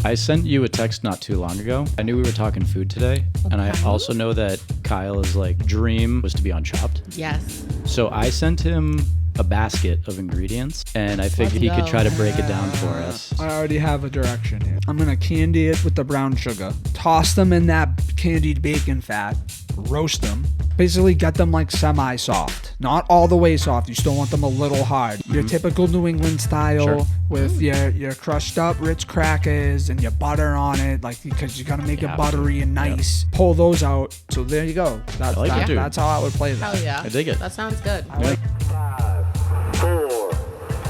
I sent you a text not too long ago. I knew we were talking food today, and I also know that Kyle's dream was to be on Chopped. Yes. So I sent him a basket of ingredients, and I figured he could try to break it down for us. I already have a direction here. I'm gonna candy it with the brown sugar, toss them in that candied bacon fat, roast them, basically get them semi-soft, not all the way soft. You still want them a little hard. Your typical New England style with your crushed up Ritz crackers and your butter on it, because you gotta make it buttery and nice. Pull those out. So there you go. That's how I would play that. Hell yeah. I dig it. That sounds good. 5, 4,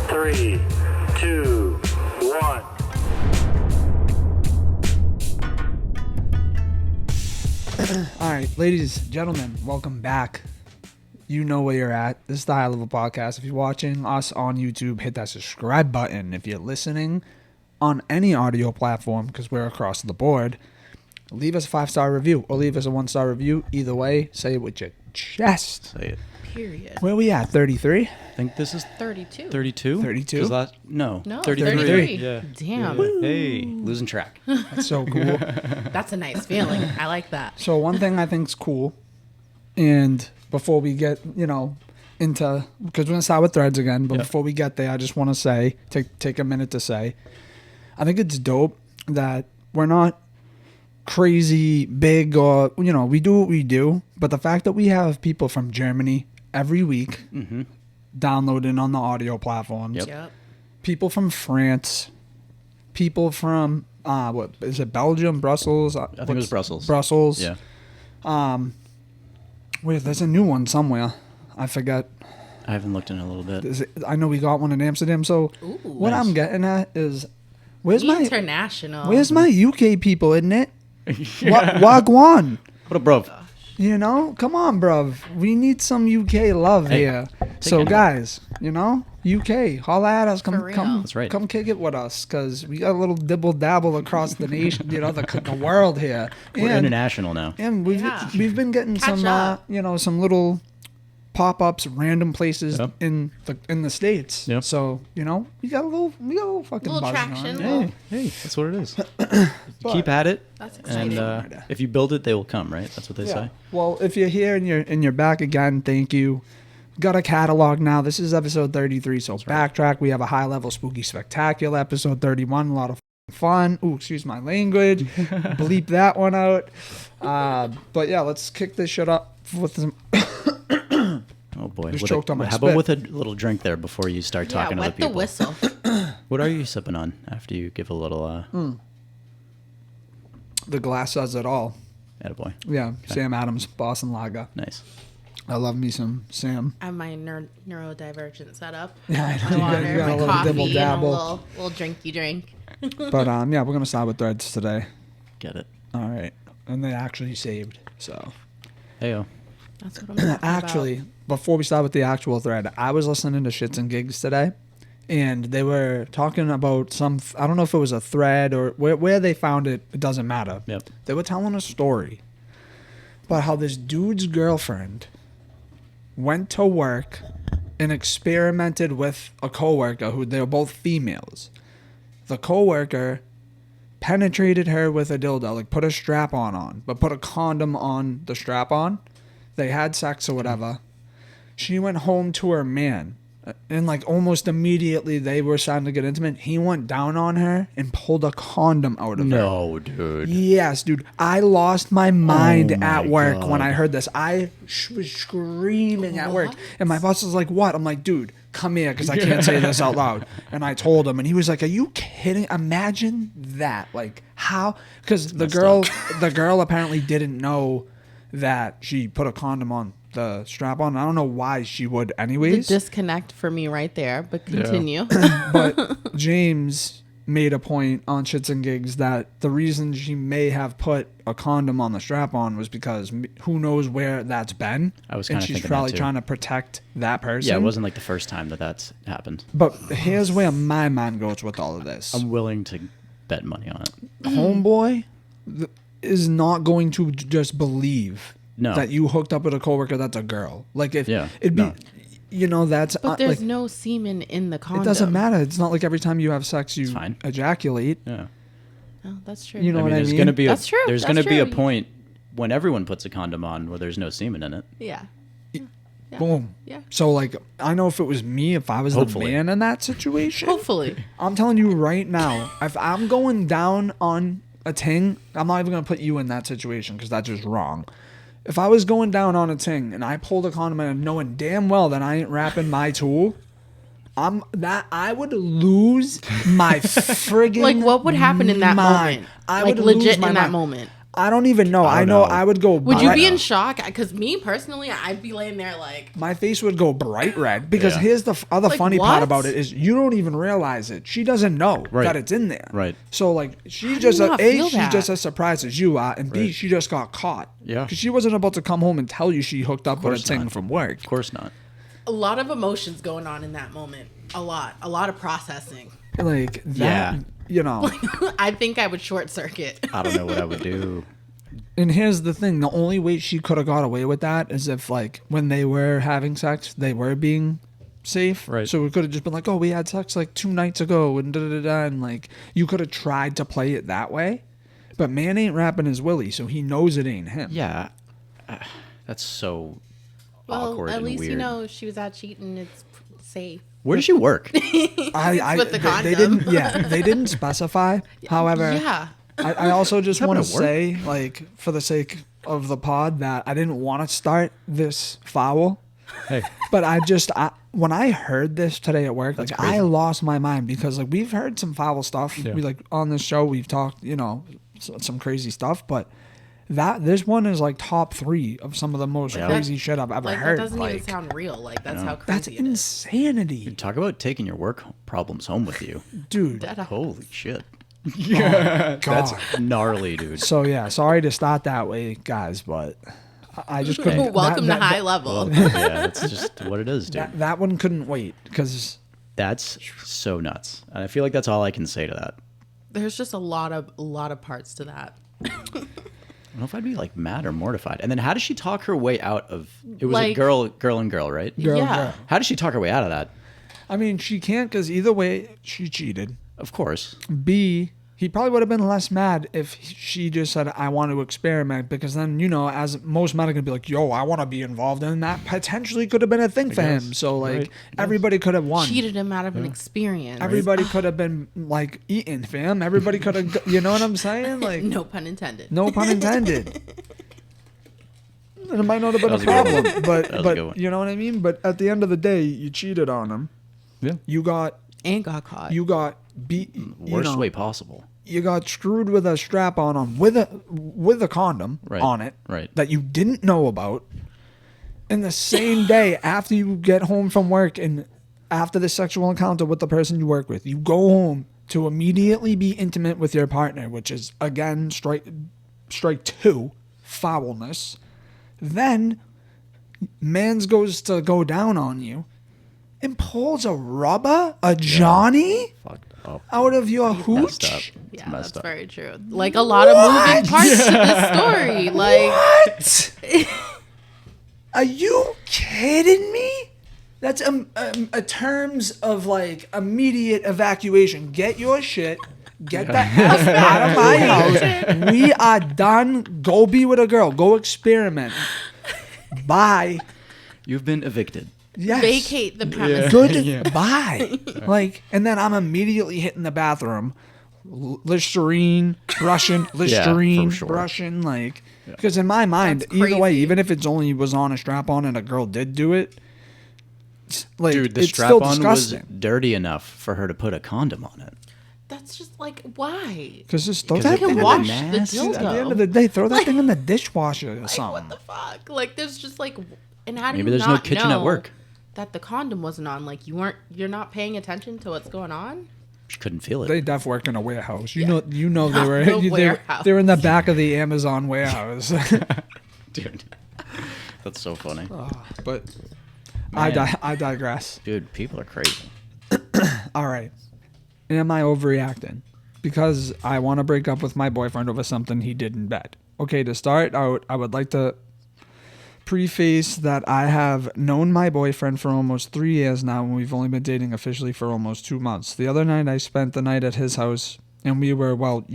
3, 2, 1. All right, ladies, gentlemen, welcome back. You know where you're at. This is the High Level Podcast. If you're watching us on YouTube, hit that subscribe button. If you're listening on any audio platform, because we're across the board, leave us a 5-star review or leave us a 1-star review. Either way, say it with your chest. Say it. Period. Where are we at? 33? I think this is 32. 32. 32? No, 33. 33. Yeah. Damn. Yeah. Hey, losing track. That's so cool. That's a nice feeling. I like that. So one thing I think's cool, and before we get, into, because we're going to start with threads again, but before we get there, I just want to say, take a minute to say, I think it's dope that we're not crazy big or, we do what we do, but the fact that we have people from Germany every week downloading on the audio platforms, Yep. people from France, people from, what is it, Belgium, Brussels? I think it was Brussels. Brussels. Yeah. Wait, there's a new one somewhere. I forget. I haven't looked in a little bit. I know we got one in Amsterdam. So what Nice. I'm getting at is, where's my UK people, isn't it? Wagwan. What a bro. Come on, bruv. We need some UK love here. So guys, UK, holla at us. For Come, real. That's right. come kick it with us, because we got a little dibble dabble across the nation, the world here. We're international now. And we've been getting Catch some up. some little pop-ups, random places in the States. Yep. So we got a little fucking Little buzz traction. going. Hey, that's what it is. Keep at it. That's exciting. And if you build it, they will come, right? That's what they say. Well, if you're here and you're back again, thank you. Got a catalog now. This is episode 33, so backtrack. We have a high level spooky spectacular episode 31. A lot of fun. Ooh, excuse my language. Bleep that one out. But yeah, let's kick this shit up with some. Oh boy. Just choked on my How spit. about with a little drink there before you start talking to other wet the people? whistle. What are you sipping on after you give a little The glass says it all. attaboy? Yeah, Sam Adams, Boston Lager. Nice. I love me some Sam. I have my neurodivergent setup. Yeah, I know. My You water, got a my little coffee, dibble and dabble. a little drinky drink. But yeah, we're gonna start with threads today. Get it. All right, and they actually saved. So Heyo. That's what I'm talking actually, before we start with the actual thread, I was listening to Shits and Gigs today, and they were talking about some. I don't know if it was a thread or where they found it. It doesn't matter. Yep. They were telling a story about how this dude's girlfriend went to work and experimented with a coworker who they were both females. The coworker penetrated her with a dildo, put a strap on, but put a condom on the strap on. They had sex or whatever. She went home to her man, and almost immediately they were starting to get intimate. He went down on her and pulled a condom out of her. No, dude. Yes, dude. I lost my mind Oh at my work God. when I heard this. I was screaming at work. And my boss was like, what? I'm like, dude, come here, because I can't say this out loud. And I told him, and he was like, are you kidding? Imagine that. How? Because the girl apparently didn't know that she put a condom on the strap on. I don't know why she would The anyways. disconnect for me right there, but continue. But James made a point on Shits and Gigs that the reason she may have put a condom on the strap on was because who knows where that's been. I was and kinda she's thinking probably that too. trying to protect that person. Yeah, it wasn't the first time that's happened. But here's where my mind goes with all of this. I'm willing to bet money on it. Homeboy is not going to just believe No. that you hooked up with a coworker that's a girl. It'd be, No. that's But there's no semen in the condom. it doesn't matter. It's not like every time you have sex you fine. ejaculate. Yeah. Oh, that's true. You know what I there's mean? gonna be That's true. There's That's gonna be a true. point when everyone puts a condom on where there's no semen in it. Yeah. Yeah. Boom. Yeah. So like, I know if it was me, if I was Hopefully. the man in that situation, Hopefully. I'm telling you right now, if I'm going down on a ting, I'm not even gonna put you in that situation because that's just wrong. If I was going down on a ting and I pulled a condom and knowing damn well that I ain't wrapping my tool, I would lose my friggin' Like, what would happen in that mind. moment? I Like, would lose legit my in that mind. moment. I don't even know. I don't know know. I would go. Would you be bright- in shock? Because me personally, I'd be laying there like, My face would go bright red because Yeah. here's the other Like, funny part what? about it is you don't even realize it. She doesn't know Right. that it's in there. Right. So like she do just you not feel she's that? just as surprised as you are, and B, Right. she just got caught. Yeah. Because she wasn't about to come home and tell you she hooked up with a course thing not. from work. Of course not. a lot of emotions going on in that moment. A lot of processing. Like that, Yeah. you know. I think I would short circuit. I don't know what I would do. And here's the thing: the only way she could have got away with that is if, like, when they were having sex, they were being safe. Right. So we could have just been like, "Oh, we had sex like 2 nights ago," and da da da, and like you could have tried to play it that way. But man ain't rapping his willy, so he knows it ain't him. Yeah, that's so Well, awkward at and least weird. you know she was out cheating. It's safe. Where does she work? With the they condom. didn't. Yeah, they didn't specify. However, Yeah. I also just want to happened at work? say, like, for the sake of the pod, that I didn't want to start this foul. Hey, But when I heard this today at work, That's like crazy. I lost my mind because like we've heard some foul stuff. Yeah. We like on this show we've talked, some crazy stuff, but this one is like top 3 of some of the most Yeah. crazy shit I've ever Like heard. that doesn't Like even sound real. Like that's how that's crazy it is. insanity, talk about taking your work problems home with you. dude. Dead on. Holy shit. God. That's gnarly, dude. So yeah, sorry to start that way, guys, but I just couldn't. Welcome that, to high level. Yeah, that's just what it is, dude. That one couldn't wait because That's so nuts. And I feel like that's all I can say to that. There's just a lot of parts to that. I don't know if I'd be like mad or mortified. And then how does she talk her way out of it? Was a Like- girl and girl, right? Girl, yeah. girl. How does she talk her way out of that? I mean she can't because either way she cheated. Of course. B, he probably would have been less mad if she just said, I want to experiment, because then, as most men are going to be like, yo, I want to be involved in that. Potentially could have been a thing for him. guess. So, like, Right. everybody could have won. Cheated him out of an experience. Everybody could have been, like, eaten, fam. Everybody could have, you know what I'm saying? Like, No pun intended. no pun intended. And it might not have been That a was a good one. problem, That was a good but one. you know what I mean? But at the end of the day, you cheated on him. Yeah. You got And got caught. beat. Worst way possible. You got screwed with a strap on him with a condom Right. on it Right. that you didn't know about. In the same day after you get home from work and after the sexual encounter with the person you work with, you go home to immediately be intimate with your partner, which is again strike 2, foulness. Then mans goes to go down on you and pulls a rubber, a Johnny Fucked up. out of your Messed up. hooch. It's yeah, messed that's up. very true. Like a lot of moving parts to this story. Like What? Are you kidding me? That's a terms of like immediate evacuation. Get your shit. Get the F out of my house. We are done. Go be with a girl. Go experiment. Bye. You've been evicted. Yes. vacate the premise. Goodbye. Like, and then I'm immediately hitting the bathroom, Listerine, brushing, Listerine, for sure. brushing, like, because in my mind, That's either way, crazy. even if it's only was on a strap on and a girl did do it, like, Dude, the it's strap still on was disgusting. dirty enough for her to put a condom on it. That's just like why? Because just throw 'Cause that it thing can in wash the, the nasty. dildo. at the end of the day, throw that thing in the dishwasher or Like, something. what the fuck? Like there's just like, and how do Maybe you there's no not kitchen know at work. that the condom wasn't on? Like you're not paying attention to what's going on. She couldn't feel it. They def work in a warehouse. You Yeah. know they Not were the they were warehouse. they were in the back of the Amazon warehouse. Dude. That's so funny. But Man. I digress. Dude, people are crazy. All right. Am I overreacting? Because I want to break up with my boyfriend over something he did in bed. Okay, to start out, I would like to preface that I have known my boyfriend for almost 3 years now, and we've only been dating officially for almost 2 months. The other night, I spent the night at his house And we were, well,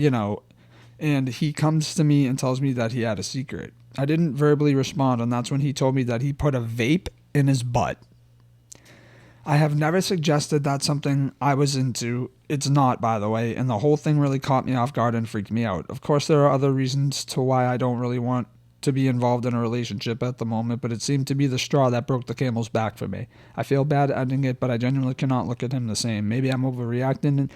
and he comes to me and tells me that he had a secret. I didn't verbally respond, and that's when he told me that he put a vape in his butt. I have never suggested that's something I was into. It's not, by the way, and the whole thing really caught me off guard and freaked me out. Of course, there are other reasons to why I don't really want to be involved in a relationship at the moment, but it seemed to be the straw that broke the camel's back for me. I feel bad ending it, but I genuinely cannot look at him the same. Maybe I'm overreacting and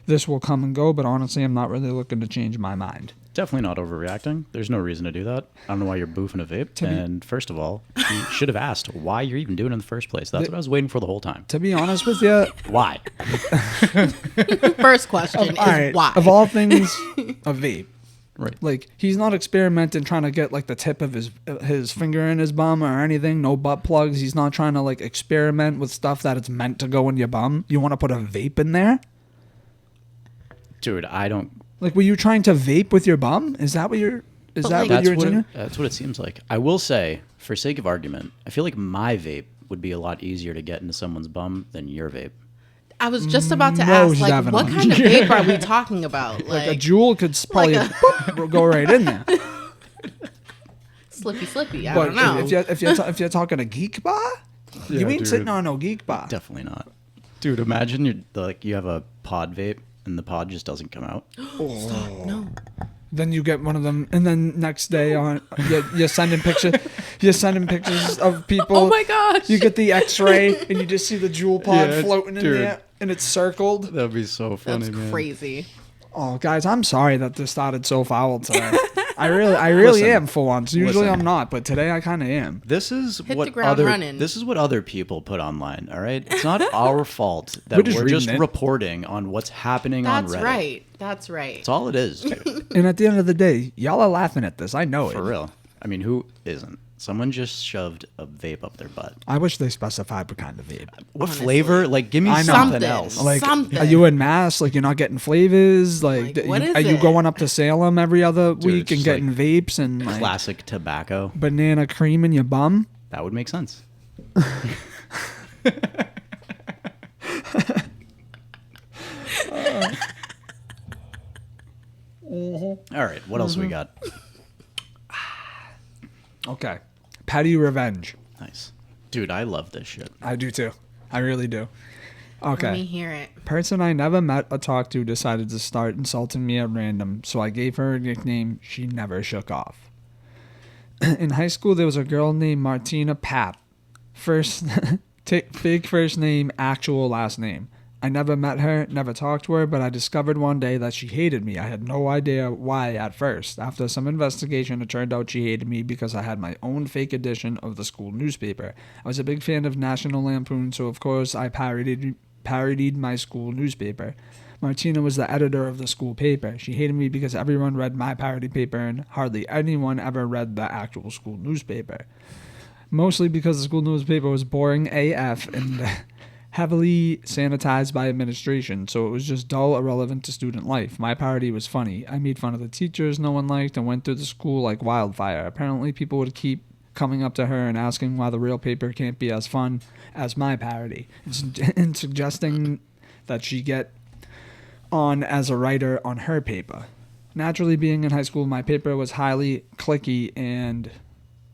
this will come and go, but honestly, I'm not really looking to change my mind. Definitely not overreacting. There's no reason to do that. I don't know why you're boofing a vape. And first of all, you should have asked why you're even doing it in the first place. That's what I was waiting for the whole time. To be honest with you, Why? First question is why? Of all things, a vape. Right. Like, he's not experimenting trying to get, like, the tip of his finger in his bum or anything. No butt plugs. He's not trying to, like, experiment with stuff that it's meant to go in your bum. You want to put a vape in there? Dude, I don't... Like, were you trying to vape with your bum? Is that what you're... Is But, that like- what you're That's what, into? that's what it seems like. I will say, for sake of argument, I feel like my vape would be a lot easier to get into someo's bum than your vape. I was just about to Most ask, like, what definitely. kind of vape are we talking about? Like, a Juul could probably Like boop, go right in there. slippy. I But don't know. if you're talking a geek bar, you Yeah, ain't dude. sitting on no geek bar. Definitely not. Dude, imagine you have a pod vape and the pod just doesn't come out. No. Then you get one of them, and then next day on you're sending pictures. You're sending pictures of people. Oh my gosh. You get the X-ray, and you just see the Juul pod Yeah, floating in dude. there, and it's circled. That'd be so funny, That's crazy. Oh, guys, I'm sorry that this started so foul today. I really Listen. am for once. Usually Listen. I'm not, but today I kind of am. This is Hit what the ground other running. this is what other people put online, all right? It's not our fault that We're just we're just reading it. reporting on what's happening on That's Reddit. right. That's right. That's all it is, dude. And at the end of the day, y'all are laughing at this. I know For it. real. I mean, who isn't? Someone just shoved a vape up their butt. I wish they specified what kind of vape. What Honestly. flavor? Like, give me I know. something Something. else. Like, Something. are you in mass? Like, you're not getting flavors? Like, Like, what is are you it? going up to Salem every other week and just getting like vapes and like Classic tobacco. banana cream in your bum? That would make sense. All right, what else we got? Okay. Petty revenge. Nice. Dude, I love this shit. I do too. I really do. Let me Okay. hear it. Person I never met or talked to decided to start insulting me at random, so I gave her a nickname she never shook off. In high school, there was a girl named Martina Pap. First, fake first name, actual last name. I never met her, never talked to her, but I discovered one day that she hated me. I had no idea why at first. After some investigation, it turned out she hated me because I had my own fake edition of the school newspaper. I was a big fan of National Lampoon, so of course I parodied my school newspaper. Martina was the editor of the school paper. She hated me because everyone read my parody paper and hardly anyone ever read the actual school newspaper. Mostly because the school newspaper was boring AF and heavily sanitized by administration, so it was just dull, irrelevant to student life. My parody was funny. I made fun of the teachers no one liked and went through the school like wildfire. Apparently people would keep coming up to her and asking why the real paper can't be as fun as my parody, and suggesting that she get on as a writer on her paper. Naturally, being in high school, my paper was highly cliquey and...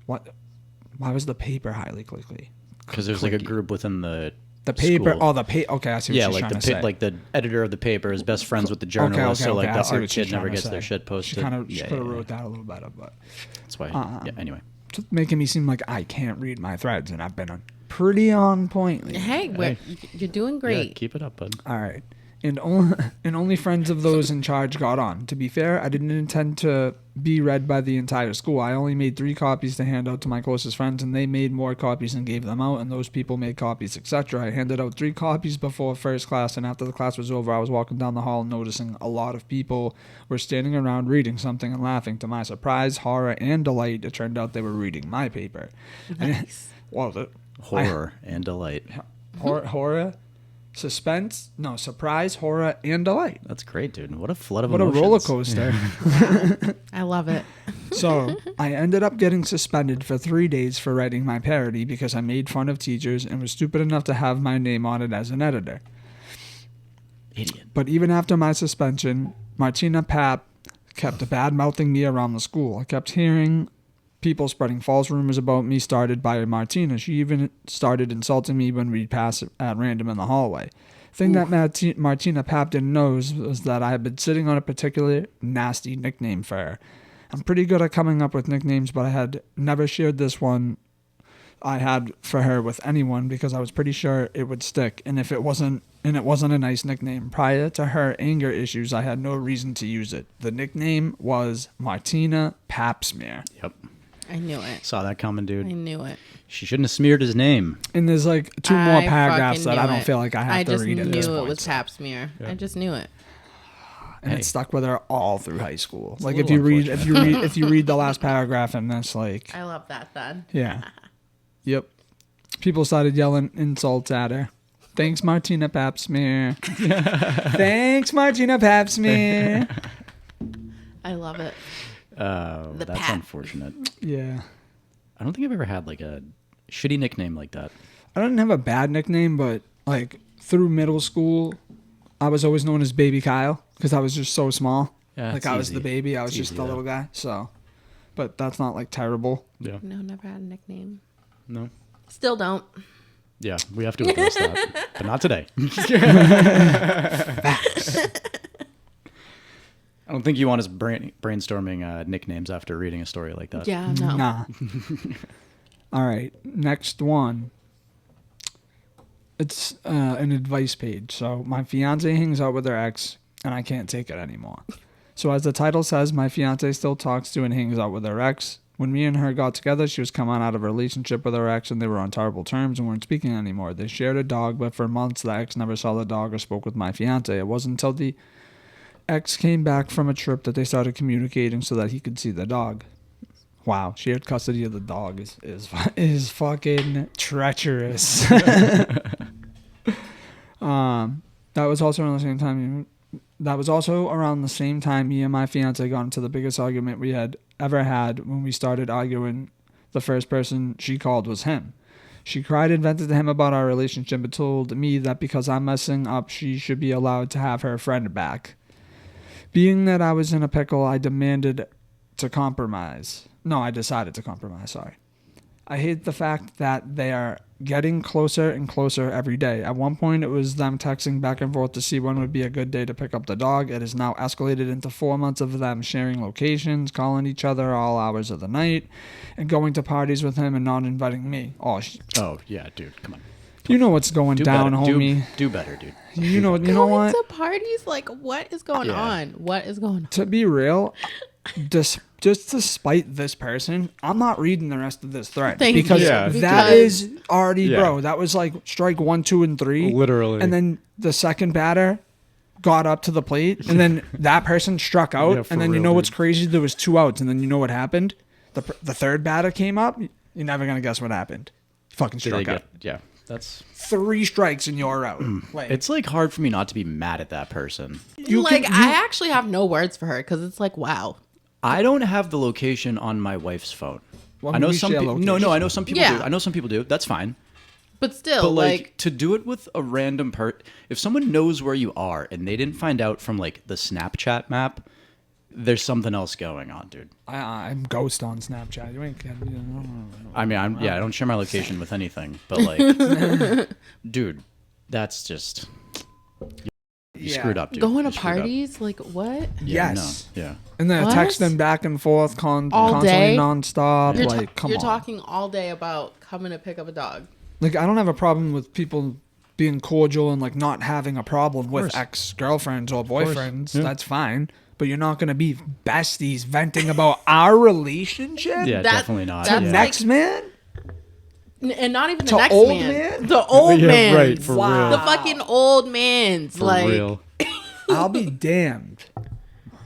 Why was the paper highly cliquey? Because there's like a group within the paper. school. Oh, the paper. Okay, I see what Yeah, she's like trying the to say. like the editor of the paper is best friends with the journalist, so like I the see art what she's kid never trying to gets their say. shit posted. She could have yeah. wrote that a little better, but That's why. Yeah. Anyway, just making me seem like I can't read my threads, and I've been pretty on point lately. Hey, you're doing yeah, great. keep it up, bud. All right. And only friends of those in charge got on. To be fair, I didn't intend to be read by the entire school. I only made 3 copies to hand out to my closest friends, and they made more copies and gave them out, and those people made copies, etc. I handed out 3 copies before first class, and after the class was over, I was walking down the hall noticing a lot of people were standing around reading something and laughing. To my surprise, horror, and delight, it turned out they were reading my paper. Nice. Horror and delight. Horror? Suspense? No, surprise, horror, and delight. That's great, dude. What a flood of What a emotions. roller coaster. I love it. So, I ended up getting suspended for 3 days for writing my parody because I made fun of teachers and was stupid enough to have my name on it as an editor. Idiot. But even after my suspension, Martina Pap kept bad-mouthing me around the school. I kept hearing people spreading false rumors about me started by Martina. She even started insulting me when we'd pass at random in the hallway. Thing that Martina Pap didn't know was that I had been sitting on a particular nasty nickname for her. I'm pretty good at coming up with nicknames, but I had never shared this one I had for her with anyone because I was pretty sure it would stick. And it wasn't a nice nickname. Prior to her anger issues, I had no reason to use it. The nickname was Martina Papsmear. Yep. I knew it. Saw that coming, dude. I knew it. She shouldn't have smeared his name. And there's like two more I paragraphs fucking that I knew don't it. feel like I have to read I at just this knew it point. was pap smear. I just knew it. And it stuck with her all through high school. a Like little if you read the last paragraph in this, like I love that then. yeah, yep. People started yelling insults at her. Thanks, Martina Papsmear. Thanks, Martina Papsmear. I love it. That's pap. unfortunate. Yeah. I don't think I've ever had like a shitty nickname like that. I didn't have a bad nickname, but like through middle school, I was always known as Baby Kyle because I was just so small. Yeah, like it's I was easy. the baby. I was It's just easy, the though. little guy. So, but that's not like terrible. Yeah. No, never had a nickname. No. Still don't. Yeah, we have to address that, but not today. I don't think you want us brainstorming nicknames after reading a story like that. Yeah, no. Nah. All right. Next one. It's an advice page. So my fiance hangs out with her ex, and I can't take it anymore. So as the title says, my fiance still talks to and hangs out with her ex. When me and her got together, she was coming out of a relationship with her ex, and they were on terrible terms and weren't speaking anymore. They shared a dog, but for months the ex never saw the dog or spoke with my fiance. It wasn't until the ex came back from a trip that they started communicating so that he could see the dog. Wow, shared custody of the dog is fucking treacherous. That was also around the same time. That was also around the same time me and my fiance got into the biggest argument we had ever had. When we started arguing, the first person she called was him. She cried and vented to him about our relationship and told me that because I'm messing up, she should be allowed to have her friend back. Being that I was in a pickle, I decided to compromise, sorry. I hate the fact that they are getting closer and closer every day. At one point, it was them texting back and forth to see when would be a good day to pick up the dog. It has now escalated into 4 months of them sharing locations, calling each other all hours of the night, and going to parties with him and not inviting me. Oh, yeah, dude, come on. you know what's going down, better. homie. Do better, dude. You know Going what? to parties? Like, what is going Yeah. on? What is going on? To be real, just despite this person, I'm not reading the rest of this thread Thank because you. Yeah. that Because- is already, Yeah. bro. That was like strike 1, 2, and 3. Literally. And then the second batter got up to the plate, and then that person struck out. Yeah, for and then you real, know what's dude. crazy? There was 2 outs, and then you know what happened? The third batter came up. You're never gonna guess what happened. Fucking Did they struck out. yeah, that's. 3 strikes and you're out. Like, It's like hard for me not to be mad at that person. I actually have no words for her because it's like, wow. I don't have the location on my wife's phone. Well, I know we some share people. locations. No, I know some people Yeah. do. I know some people do. That's fine. But still, But like, like, to do it with a random if someone knows where you are and they didn't find out from like the Snapchat map, there's something else going on, dude. I'm ghost on Snapchat. You ain't kidding. I mean, I don't share my location with anything, but like, dude, that's just you Yeah. screwed up, dude. going You to screwed up. parties? Like, what? Yeah, Yes. no, yeah. And then What? texting back and forth, All constantly day? nonstop. You're, Like, come you're on. talking all day about coming to pick up a dog. Like, I don't have a problem with people being cordial and like not having a problem with course. ex-girlfriends or boyfriends. Yeah. That's fine. But you're not gonna be besties venting about our relationship. Yeah, That- definitely not. that's yeah. Next man. And not even the To next old man. man? The old Yeah, man. right, for Wow. real. The fucking old man's. For like, real. I'll be damned.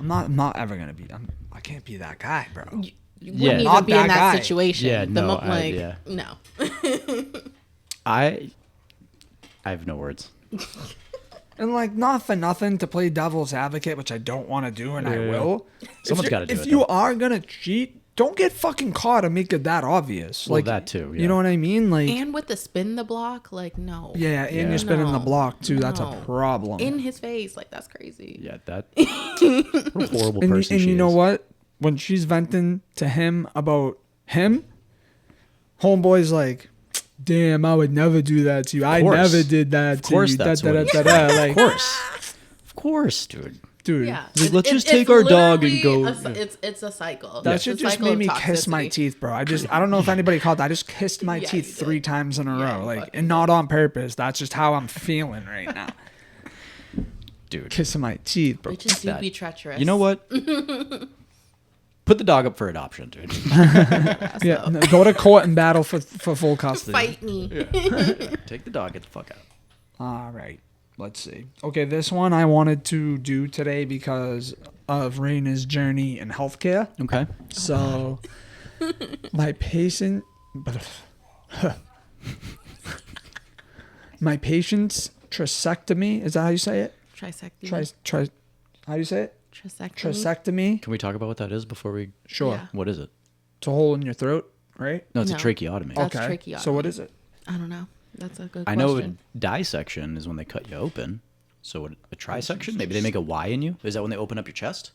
I'm not ever gonna be. I can't be that guy, bro. you Yeah. wouldn't even Not be in that that guy. situation. Yeah, The no, like, yeah. no. I have no words. And like, not for nothing to play devil's advocate, which I don't want to do, and I Yeah. will. Someone's got to do If it. you though. are gonna cheat, don't get fucking caught and make it that obvious. Well, Like that too, You yeah. know what I mean? Like And with the spin the block, like, no. yeah, and Yeah. you're spinning the No. block too. That's a No. problem. In his face, like, that's crazy. Yeah, that what a horrible and person and she you know is. what? When she's venting to him about him, homeboy's like, "Damn, I would never do that to you. I course. never did that to course you." that's Da, da, what da, da, da. Like, Of course, dude. dude, Yeah. Like, let's just it's take our dog and literally go- it's a cycle. that It's shit a just cycle made of me kiss my toxicity. teeth, bro. I don't know if anybody caught that. I just kissed my Yeah, teeth you 3 did. times in a Yeah, row, you like, fucking and not on purpose. That's just how I'm feeling right now. Dude. Kissing my teeth, bro. Bitches do that. be treacherous. You know what? Put the dog up for adoption, dude. Yeah, no, go to court and battle for full custody. Fight me. Take the dog, get the fuck out. All right. Let's see. Okay, this one I wanted to do today because of Raina's journey in healthcare. Okay. So, my patient, my patient's trisectomy. Is that how you say it? Trisectomy. How do you say it? Trisectomy. Trisectomy. Can we talk about what that is before we... Sure. Yeah. What is it? It's a hole in your throat, right? No, it's No. a tracheotomy. That's Okay. tracheotomy. So what is it? I don't know. That's a good I question. know a dissection is when they cut you open. So what, a trisection? Maybe they make a Y in you? Is that when they open up your chest?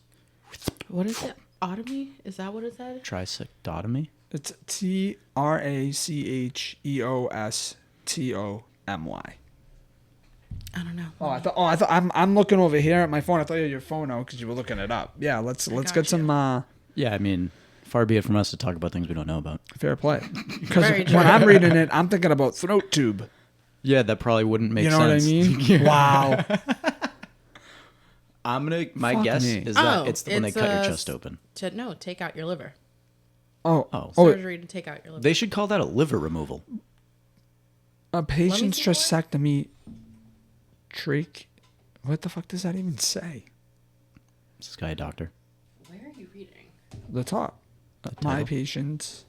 What is it? Otomy? Is that what it said? Trisectomy? It's TRACHEOSTOMY. I don't know. I thought I'm looking over here at my phone. I thought you had your phone out because you were looking it up. Yeah, let's got get some Yeah, I mean, far be it from us to talk about things we don't know about. fair play. Because Very true. when I'm reading it, I'm thinking about throat tube. Yeah, that probably wouldn't make You know sense. what I mean? Wow. My Fuck guess me. is that Oh, it's when they it's cut your a chest open. No, take out your liver. Oh. Surgery to take out your liver. They should call that a liver removal. A patient's see more. trisectomy. What the fuck does that even say? Is this guy a doctor? Where are you reading? The top. My title. patient's.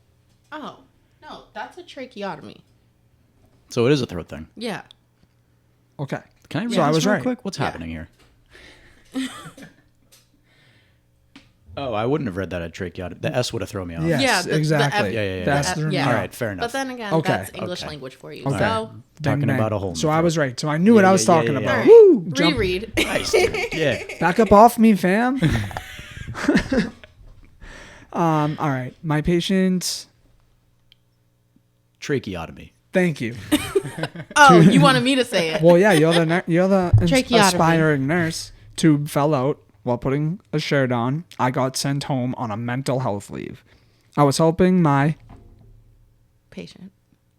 Oh, no, that's a tracheotomy. So it is a throat thing. Yeah. Okay. Can I read So I this was real right. quick? What's Yeah. happening here? Oh, I wouldn't have read that at tracheotomy. The S would have thrown me off. Yes, Yeah, the exactly. F- Yeah. That's F- the yeah. All right, fair enough. But then again, Okay. that's English Okay. language for you. Okay. So Talking Bang, bang. about a hole in So the I throat. was right. So I knew what I was talking yeah. about. All right. Woo! Jump- reread. Nice, dude. Yeah. Back up off me, fam. All right. My patient's. Tracheotomy. Thank you. Oh, you wanted me to say it. Well, yeah, you're the Tracheotomy. aspiring nurse. Tube fell out while putting a shirt on. I got sent home on a mental health leave. I was helping my Patient.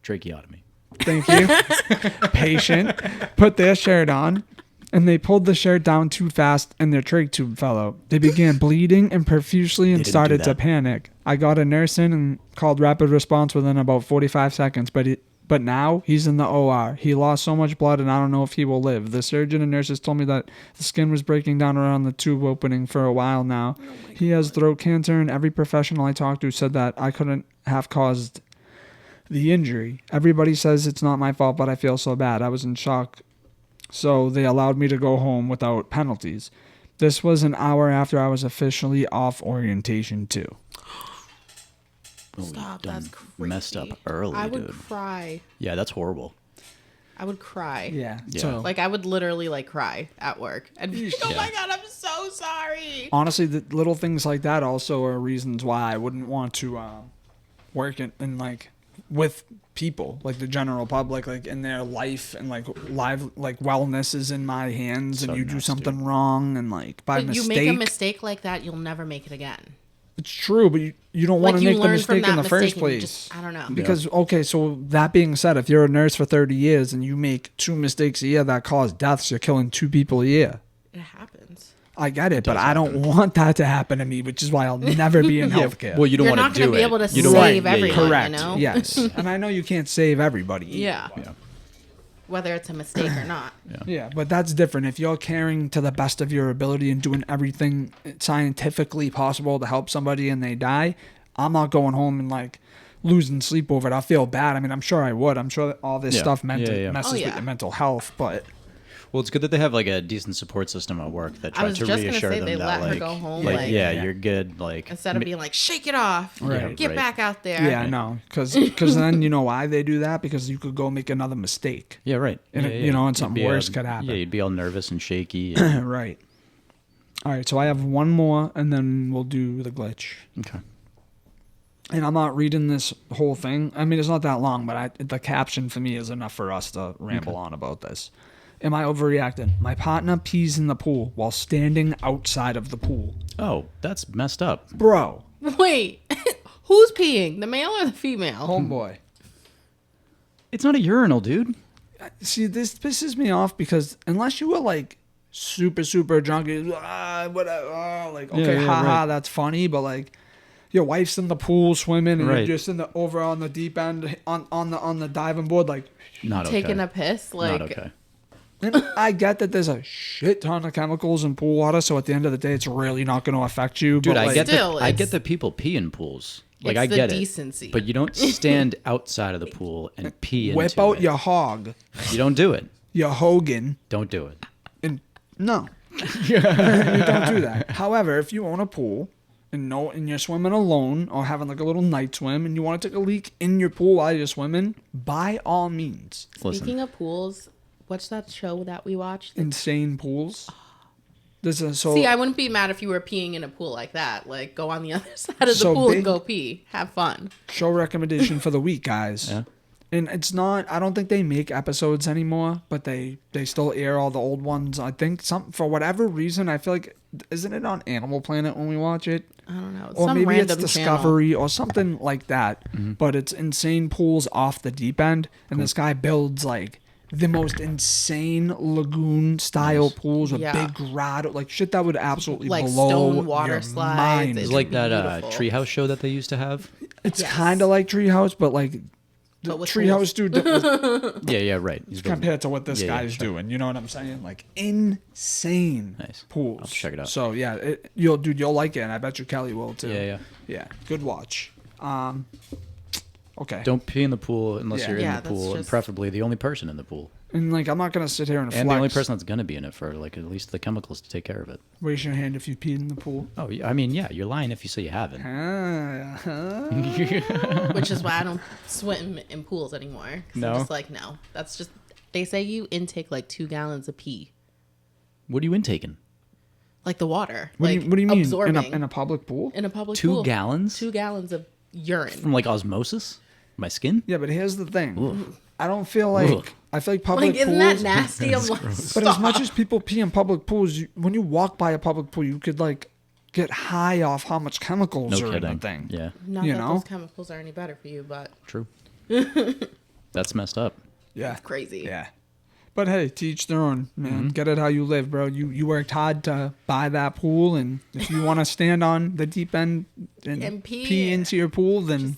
Tracheotomy. thank you patient put their shirt on, and they pulled the shirt down too fast, and their trach tube fell out. They began bleeding and profusely and didn't do started to that. panic. I got a nurse in and called rapid response within about 45 seconds, but now he's in the OR. He lost so much blood, and I don't know if he will live. The surgeon and nurses told me that the skin was breaking down around the tube opening for a while now. He has throat cancer, and every professional I talked to said that I couldn't have caused the injury. Everybody says it's not my fault, but I feel so bad. I was in shock, so they allowed me to go home without penalties. This was an hour after I was officially off orientation too. Oh, you Stop. done That's crazy. messed up early, I would dude. cry. Yeah, that's horrible. I would cry. Yeah. Yeah. So Like, I would literally, like, cry at work. And be like, oh Yeah. my God, I'm so sorry. honestly, the little things like that also are reasons why I wouldn't want to work in like with people, like the general public, like in their life, and like wellness is in my hands, and So you do nuts, something dude. wrong, and like by But you mistake. make a mistake like that, you'll never make it again. It's true, but you don't want Like, to you make the learn from mistake in that the first mistake and you place. just- I don't know. Because okay, so that being said, if you're a nurse for 30 years and you make 2 mistakes a year that cause deaths, you're killing 2 people a year. It happens. I get it, but I don't want that to happen to me, which is why I'll never be in healthcare. Well, you don't You're want not to going do to be it. able to You don't save want- everyone, correct. you know? Yes, and I know you can't save everybody. Yeah. Yeah. Whether it's a mistake or not. Yeah, but that's different. If you're caring to the best of your ability and doing everything scientifically possible to help somebody and they die, I'm not going home and like losing sleep over it. I'll feel bad. I mean, I'm sure I would. I'm sure that all this Yeah. stuff Yeah, yeah. messes Oh, with yeah. your mental health, but Well, it's good that they have like a decent support system at work that I tries was to just gonna reassure say them they that let her like, go home, like, like- yeah, Yeah. you're good. Like Instead of being like, shake it off, Right. get Right. back out there. Yeah, no, because then you know why they do that? Because you could go make another mistake. yeah, right. And yeah, it- you know, and You'd something be, worse could happen. Yeah, you'd be all nervous and shaky. And, Right. All right, so I have one more, and then we'll do the glitch. okay. And I'm not reading this whole thing. I mean, it's not that long, but the caption for me is enough for us to ramble on about this. Am I overreacting? My partner pees in the pool while standing outside of the pool. Oh, that's messed up. Bro, Wait, who's peeing? The male or the female? homeboy. It's not a urinal, dude. See, this pisses me off because unless you were like super, super drunk, whatever, like, okay, yeah, haha, right. that's funny, but like, your wife's in the pool swimming and Right. you're just over on the deep end on the diving board, like, Not Taking okay. a piss, like Not okay. and I get that there's a shit ton of chemicals in pool water, so at the end of the day, it's really not going to affect you. Dude, but I like, get Still, I get it's- that people pee in pools. Like It's I the get decency. it, but you don't stand outside of the pool and pee into whip out it. your hog, You don't do it. your Hogan, Don't do it. and no, you don't do that. However, if you own a pool and you're swimming alone or having like a little night swim and you want to take a leak in your pool while you're swimming, by all means, Listen. Speaking of pools, what's that show that we watched? insane pools. This is so. See, I wouldn't be mad if you were peeing in a pool like that. Like, go on the other side of the So pool big- and go pee. Have fun. Show recommendation for the week, guys. Yeah. And it's not. I don't think they make episodes anymore, but they still air all the old ones. I think some for whatever reason. I feel like isn't it on Animal Planet when we watch it, I don't know. It's or some maybe it's random Discovery or something like that. But it's insane pools off the deep end, and this guy builds like the most insane lagoon style pools with Yeah. big grotto, like shit that would absolutely Like blow stone water your slides. mind. It's It's like that beautiful. treehouse show that they used to have. It's Yes. kind of like Treehouse, but like the But with Treehouse dude Yeah, yeah, right. He's building- compared to what this Yeah, yeah, guy's sure. doing. You know what I'm saying? Like insane Nice. pools. I'll check it out. So yeah, you'll like it, and I bet you Kelly will too. Yeah, yeah. Yeah, good watch. Okay. Don't pee in the pool unless Yeah. you're in Yeah, the that's pool, and just- preferably the only person in the pool, And like, I'm not gonna sit here and and the only flex. person that's gonna be in it for like at least the chemicals to take care of it. Raise your hand if you peed in the pool. Oh, yeah, I mean, yeah, you're lying if you say you haven't. Which is why I don't swim in pools anymore. 'Cause No? I'm just like, no. That's just, they say you intake like 2 gallons of pee. What are you intaking? Like the water. What, like do you mean absorbing in a public pool? in a public 2 pool. gallons 2 gallons of urine. from like osmosis? My skin? Yeah, but here's the thing. Ugh. I don't feel like Ugh. I feel like public Like, isn't pools. that nasty? I'm like, But as much as people pee in public pools, when you walk by a public pool, you could like get high off how much chemicals No are in kidding. the thing. Yeah, not you that know? those chemicals are any better for you, but true. That's messed up. Yeah. crazy. Yeah. But hey, to each their own, man. Get it how you live, bro. You worked hard to buy that pool, and if you want to stand on the deep end and, And pee. pee into your pool, then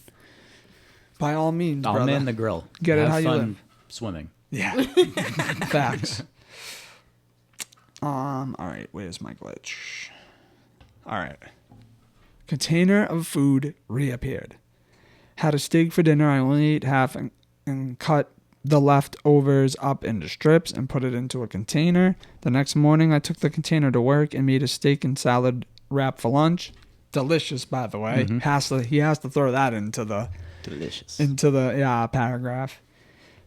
by all means, I'll brother. man the grill. Get it Have how you fun live. swimming. Yeah. Facts. All right, where's my glitch? All right. Container of food reappeared. Had a steak for dinner. I only ate half and cut the leftovers up into strips and put it into a container. The next morning, I took the container to work and made a steak and salad wrap for lunch. Delicious, by the way. He has to throw that into the Delicious. paragraph.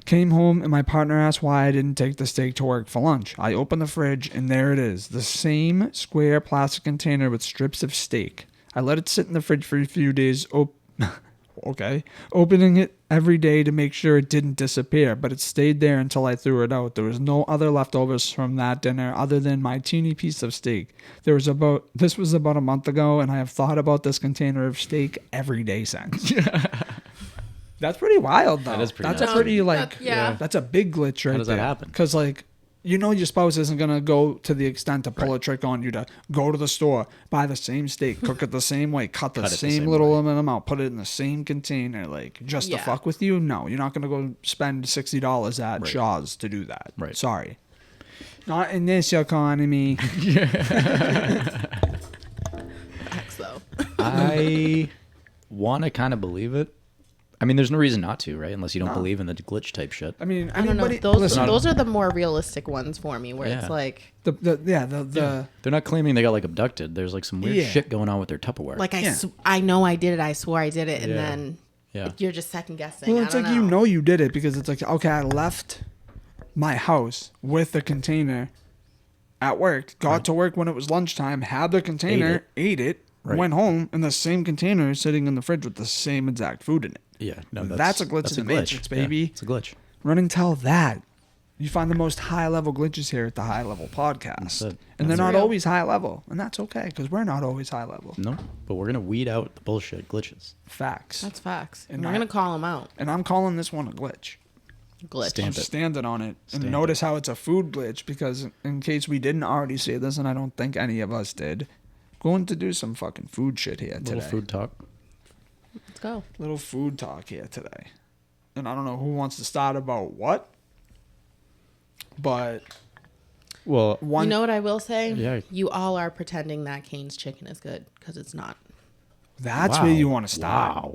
Came home and my partner asked why I didn't take the steak to work for lunch. I opened the fridge and there it is, the same square plastic container with strips of steak. I let it sit in the fridge for a few days. Okay. Opening it every day to make sure it didn't disappear, but it stayed there until I threw it out. There was no other leftovers from that dinner other than my teeny piece of steak. This was about a month ago, and I have thought about this container of steak every day since. That's pretty wild, though. That is pretty That's nuts. a pretty like Yeah. That's a big glitch right does that there. happen? Because like, you know, your spouse isn't gonna go to the extent to pull a trick on you to go to the store, buy the same steak, cook it the same way, cut the Cut it the same same little way. amount, put it in the same container, like just to Yeah. fuck with you. No, you're not gonna go spend $60 at Right. Shaw's to do that. Right. Sorry. Not in this economy. Facts, though. I want to kind of believe it. I mean, there's no reason not to, right? Unless you don't believe in the glitch type shit. I mean, I don't know. anybody. Those Listen, those are the more realistic ones for me, where Yeah. it's like the They're not claiming they got like abducted. There's like some weird Yeah. shit going on with their Tupperware. I know I did it. I swore I did it, and Yeah. then Yeah. you're just second guessing. well, I it's don't like you did it because it's like, okay, I left my house with the container at work, got to work when it was lunchtime, had the container, ate it, Right. went home, and the same container is sitting in the fridge with the same exact food in it. Yeah, no, That's a glitch in the matrix, baby. Yeah, it's a glitch. Run and tell that. You find the most high level glitches here at the High Level Podcast. That's it. And they're That's not real. always high level. And that's okay because we're not always high level. No, but we're gonna weed out the bullshit glitches. Facts. That's facts. And And we're I- gonna call them out. And I'm calling this one a glitch. Glitch. Stamp I'm it. standing on it. Stamp And it. notice how it's a food glitch because in case we didn't already say this, and I don't think any of us did, going to do some fucking food shit here Little today. food talk. Let's go. Little food talk here today. And I don't know who wants to start about what, but Well, one. You know what I will say? Yeah. You all are pretending that Kane's chicken is good because it's not. that's wow. where you want to start.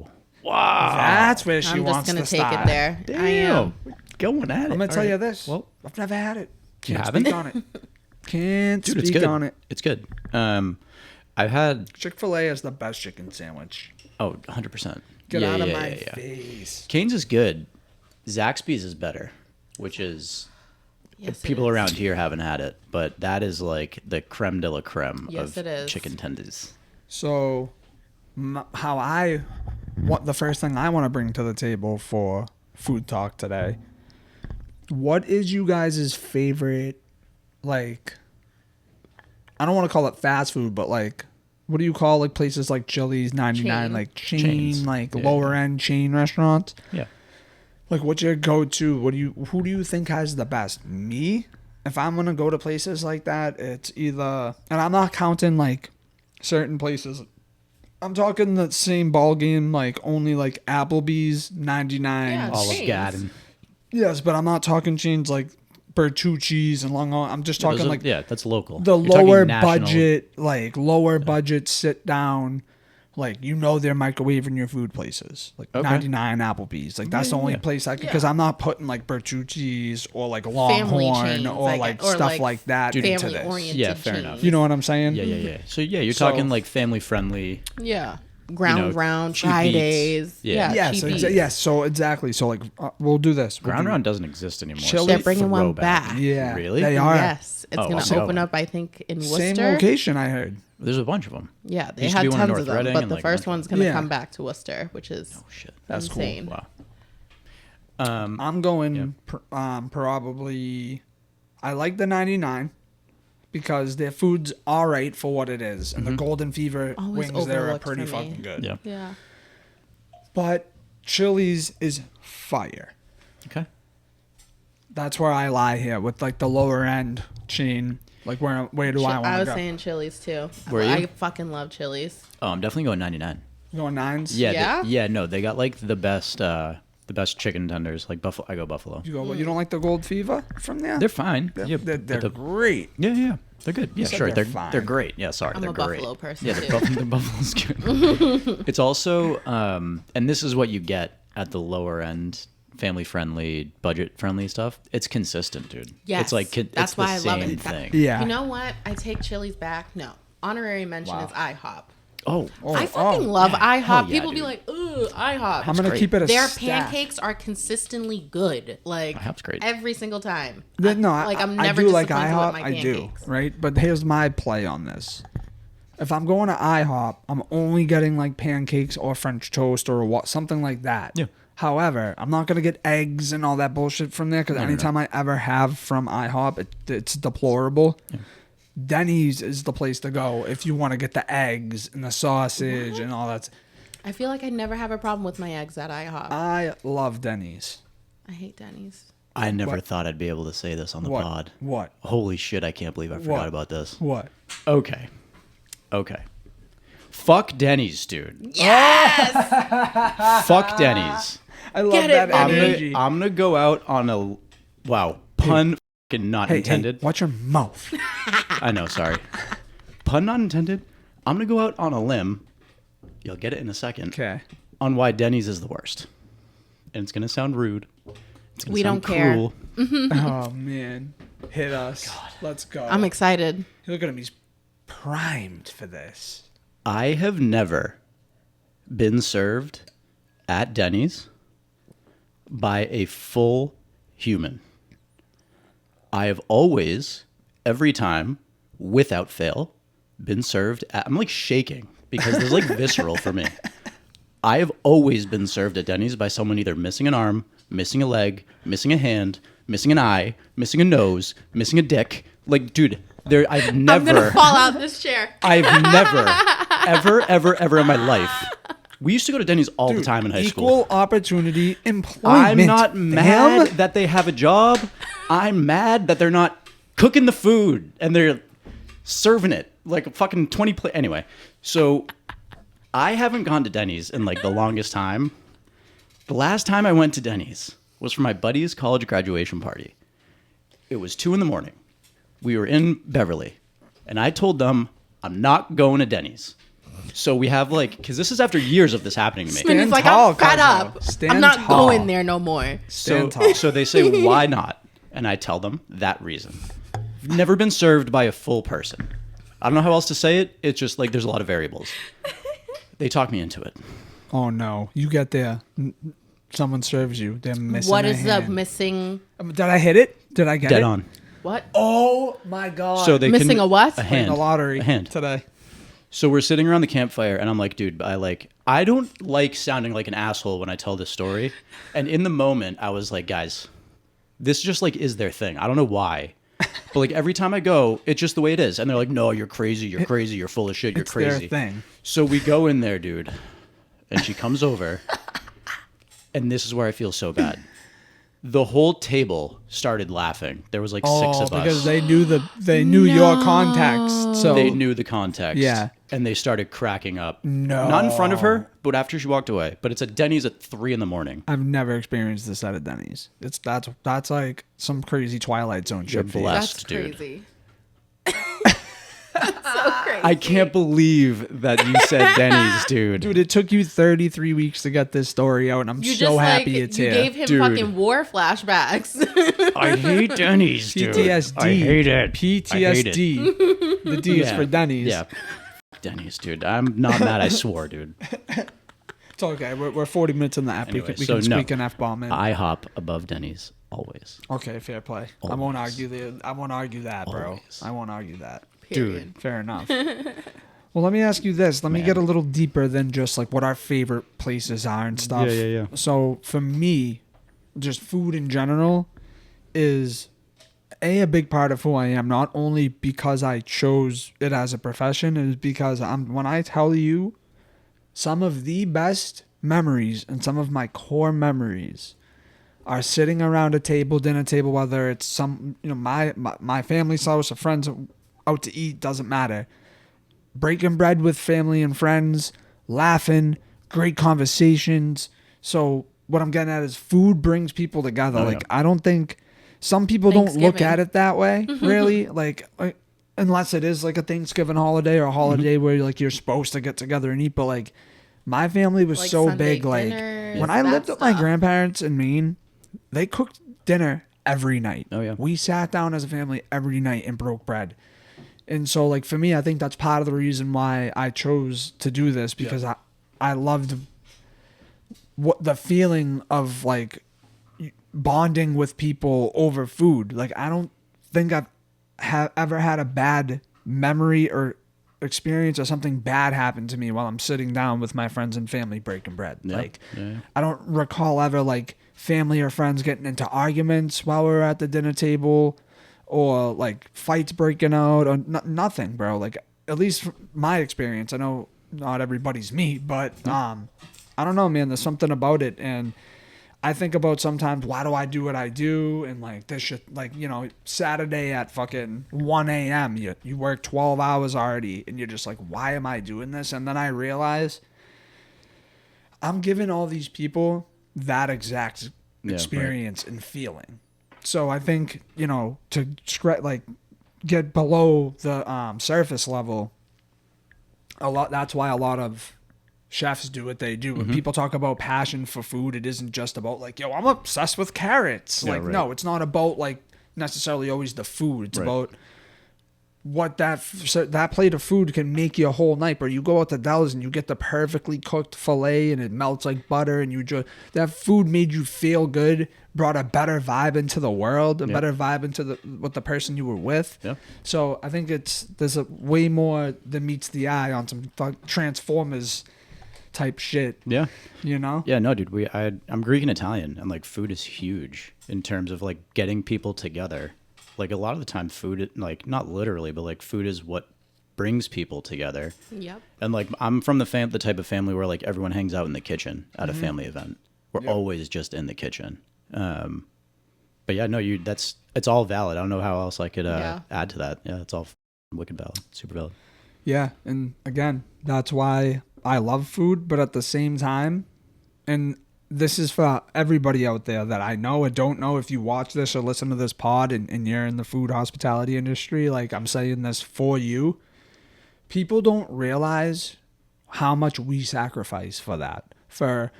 Wow. That's where she I'm just wants gonna to take start. it there. Damn. I am. Going at it. I'm gonna tell All you right. this. Well, I've never had it. You Can't haven't? speak on it. Can't dude, it's speak good. on it. It's good. I've had Chick-fil-A is the best chicken sandwich. 100%. Get Yeah, out of yeah, my yeah, yeah. face. Cane's is good. Zaxby's is better, which is Yes, it Oh, people is. around here haven't had it, but that is like the creme de la creme Yes, of it is. chicken tenders. So, what the first thing I want to bring to the table for food talk today? What is you guys' favorite, like? I don't want to call it fast food, but like, what do you call like places like Chili's, 99, Chain. like chain, Chains. like Yeah, lower end chain restaurants? Yeah. Like, what's your go-to? Who do you think has the best? Me? If I'm gonna go to places like that, it's either, and I'm not counting like certain places. I'm talking the same ball game, like only like Applebee's, 99. Yeah, Olive Chains. Garden. Yes, but I'm not talking chains like Bertucci's and Long Island. I'm just Those talking are- like yeah, that's local. the You're talking lower national- budget, like lower budget sit down. Like, you know, they're microwaving your food places. Like Okay. 99 Applebee's. Like, that's the only yeah. place I can, Yeah. because I'm not putting like Bertucci's or like Family Longhorn chains, or I like get- or, stuff like, like that into Family this. oriented. Yeah, fair enough. You know what I'm saying? Yeah, yeah, yeah. So yeah, you're So- talking like family friendly. Yeah. Ground know, round cheap Fridays. eats. Yeah. Yes, cheap eats. yes. So exactly. So like, we'll do this. We'll Ground do- round doesn't exist anymore. Chili- They're bringing one Throwback. back. Yeah, Really? they are. Yes. It's Oh, going wow. to open up, I think, in Worcester. Same location, I heard. There's a bunch of them. Yeah, they Used to be had one in tons North of them, Reading but and, the like, first one- one's going to Yeah. come back to Worcester, which is Oh shit. That's cool. insane. Wow. I'm going Yeah. probably. I like the 99 because their food's all right for what it is, and the Golden Fever Always wings there are overlooked pretty for me. fucking good. Yeah. Yeah. But Chili's is fire. Okay. That's where I lie here with like the lower end chain. Like where do I I want to was go? saying Chili's too. Were you? I fucking love Chili's. Oh, I'm definitely going 99. Going nines. Yeah. Yeah? Yeah. No, they got like the best chicken tenders. Like Buffalo. I go Buffalo. You go. You don't like the Gold Fever from there? They're fine. Yeah. They're but the- great. yeah. Yeah. They're good. Yeah. said Sure. they're They're fine. they're great. Yeah. Sorry. I'm they're a great. Buffalo person, Yeah. too. The Buffalo's good. It's also and this is what you get at the lower end, family friendly, budget friendly stuff. It's consistent, dude. Yes, It's like that's it's why the I love same it. thing. Yeah. You know what? I take Chili's back. No. Honorary mention is IHOP. Oh. I fucking love yeah. IHOP. Hell yeah, People be dude. like, "Ooh, IHOP." I'm gonna great. keep it a Their stack. pancakes are consistently good. Like IHOP's great. every single time. No, like I'm I never do like disappointed IHOP. with my I do, pancakes. right? But here's my play on this. If I'm going to IHOP, I'm only getting like pancakes or French toast or what, something like that. Yeah. However, I'm not gonna get eggs and all that bullshit from there because anytime I ever have from IHOP, it's deplorable. Yeah. Denny's is the place to go if you want to get the eggs and the sausage and all that. I feel like I never have a problem with my eggs at IHOP. I love Denny's. I hate Denny's. I never What? thought I'd be able to say this on the What? pod. What? Holy shit! I can't believe I forgot What? about this. What? Okay. Fuck Denny's, dude. Yes. Fuck Denny's. I love Get it, that Vinny. energy. I'm gonna go out on a pun fucking not Hey, intended. watch your mouth. I know, sorry. Pun not intended. I'm gonna go out on a limb. You'll get it in a second. Okay. On why Denny's is the worst. and it's gonna sound rude. It's gonna We sound don't care. cruel. Oh man, hit us. Let's go. I'm excited. Look at him. He's primed for this. I have never been served at Denny's by a full human. I have always, every time, without fail, been served at, I'm like shaking because there's like visceral for me. I have always been served at Denny's by someone either missing an arm, missing a leg, missing a hand, missing an eye, missing a nose, missing a dick. Like, dude, I've I'm never, gonna fall out this chair. I've never, ever in my life. We used to go to Denny's all the time in high school. Equal opportunity employment. I'm not mad fam. that they have a job. I'm mad that they're not cooking the food and they're serving it like a fucking 20 plate. Anyway, so I haven't gone to Denny's in like the longest time. The last time I went to Denny's was for my buddy's college graduation party. It was 2 a.m. We were in Beverly, and I told them I'm not going to Denny's. So we have like, because this is after years of this happening to me. And it's like, tall, I'm fed Cosmo. up. Stand I'm not tall. going there no more. So, Stand tall. so they say, why not? And I tell them that reason. Never been served by a full person. I don't know how else to say it. It's just like there's a lot of variables. They talk me into it. Oh no, you get there. Someone serves you. They're missing. What a is the hand. missing? Did I hit it? Did I get Dead it? on. What? Oh my god. So they Missing can, a what? A in hand. the lottery A hand. today. So we're sitting around the campfire, and I'm like, dude, I don't like sounding like an asshole when I tell this story. And in the moment, I was like, guys, this just like is their thing. I don't know why. But like every time I go, it's just the way it is. And they're like, no, you're crazy. You're crazy. You're full of shit. You're It's their crazy. thing. So we go in there, dude. And she comes over. And this is where I feel so bad. The whole table started laughing. There was like 6 of because us. they knew your context. So They knew the context. Yeah. And they started cracking up. No. Not in front of her, but after she walked away. But it's at Denny's at 3 a.m. I've never experienced this at a Denny's. That's like some crazy Twilight Zone You're shit. for you. blessed. That's dude. crazy. That's so crazy. I can't believe that you said Denny's, dude. Dude, it took you 33 weeks to get this story out, and I'm You so just happy like it's you here. gave him Dude. fucking war flashbacks. I hate Denny's, dude. PTSD. I hate it. PTSD. The D is for Denny's. Yeah. Denny's, dude. I'm not mad. I swore, dude. It's okay. We're 40 minutes in the app. Anyway, we so can no. squeak an F-bomb in. IHOP above Denny's always. Okay, fair play. I won't Always. argue that, bro. Always. I won't argue that. Period. Fair enough. Well, let me ask you this. Let me get a little deeper than just like what our favorite places are and stuff. Yeah. So for me, just food in general is a big part of who I am. Not only because I chose it as a profession, it is because when I tell you some of the best memories and some of my core memories are sitting around a table, dinner table, whether it's some, my family's house or friends out to eat, doesn't matter. Breaking bread with family and friends, laughing, great conversations. So what I'm getting at is food brings people together. Oh, like, yeah. I don't think some people don't look Thanksgiving. at it that way, really. Like, unless it is like a Thanksgiving holiday or a holiday where like you're supposed to get together and eat. But like, my family was Like so Sunday big. Like, dinners, when I that lived with my stuff. grandparents in Maine, they cooked dinner every night. Oh, yeah. We sat down as a family every night and broke bread. And so, like, for me, I think that's part of the reason why I chose to do this, because I loved what the feeling of, like, bonding with people over food. Like, I don't think I've ever had a bad memory or experience or something bad happen to me while I'm sitting down with my friends and family breaking bread. Yeah. Like, Yeah. I don't recall ever, like, family or friends getting into arguments while we were at the dinner table, or like fights breaking out, or nothing, bro. Like, at least from my experience, I know not everybody's me, but I don't know, man. There's something about it, and I think about sometimes, why do I do what I do? And like this shit, like, Saturday at fucking 1 a.m. You work 12 hours already, and you're just like, why am I doing this? And then I realize I'm giving all these people that exact right. experience and feeling. So I think, to get below the surface level, that's why a lot of chefs do what they do. When people talk about passion for food, it isn't just about like, yo, I'm obsessed with carrots. Yeah, Like, right. no, it's not about like necessarily always the food. It's Right. about what that plate of food can make you a whole night. Or you go out to Del's and you get the perfectly cooked fillet and it melts like butter, and that food made you feel good, brought a better vibe into the world, a Yep. better vibe into with the person you were with. Yep. So I think there's a way more than meets the eye on some Transformers type shit. Yeah. You know? Yeah, no, dude. I'm Greek and Italian, and like food is huge in terms of like getting people together. Like a lot of the time, food, like not literally, but like food is what brings people together. Yep. And like I'm from the type of family where like everyone hangs out in the kitchen at a family event. We're always just in the kitchen. But yeah, no, it's all valid. I don't know how else I could add to that. Yeah, it's all wicked valid, super valid. Yeah, and again, that's why I love food, but at the same time, and this is for everybody out there that I know or don't know, if you watch this or listen to this pod and you're in the food hospitality industry, like I'm saying this for you, people don't realize how much we sacrifice for that. For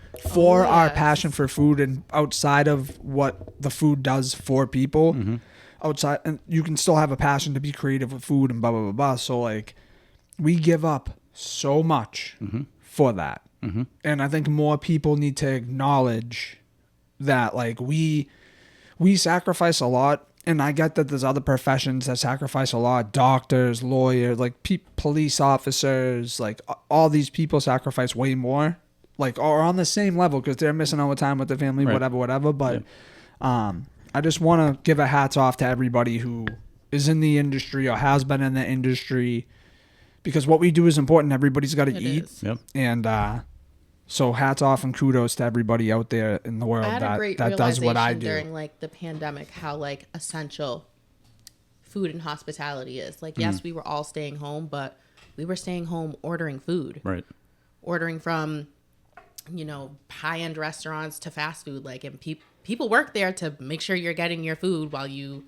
our yes. passion for food, and outside of what the food does for people, outside, and you can still have a passion to be creative with food and blah blah blah blah. So like, we give up so much for that, and I think more people need to acknowledge that. Like we sacrifice a lot, and I get that there's other professions that sacrifice a lot. Doctors, lawyers, like police officers, like all these people sacrifice way more. Like, are on the same level because they're missing all the time with their family, Right. whatever. But I just want to give a hats off to everybody who is in the industry or has been in the industry, because what we do is important. Everybody's got to It eat. is. Yep. And so hats off and kudos to everybody out there in the world I had a great that does what I realization do. during like the pandemic, how like essential food and hospitality is. Like, yes, we were all staying home, but we were staying home ordering food, Right. ordering from, high-end restaurants to fast food. Like, and people work there to make sure you're getting your food while you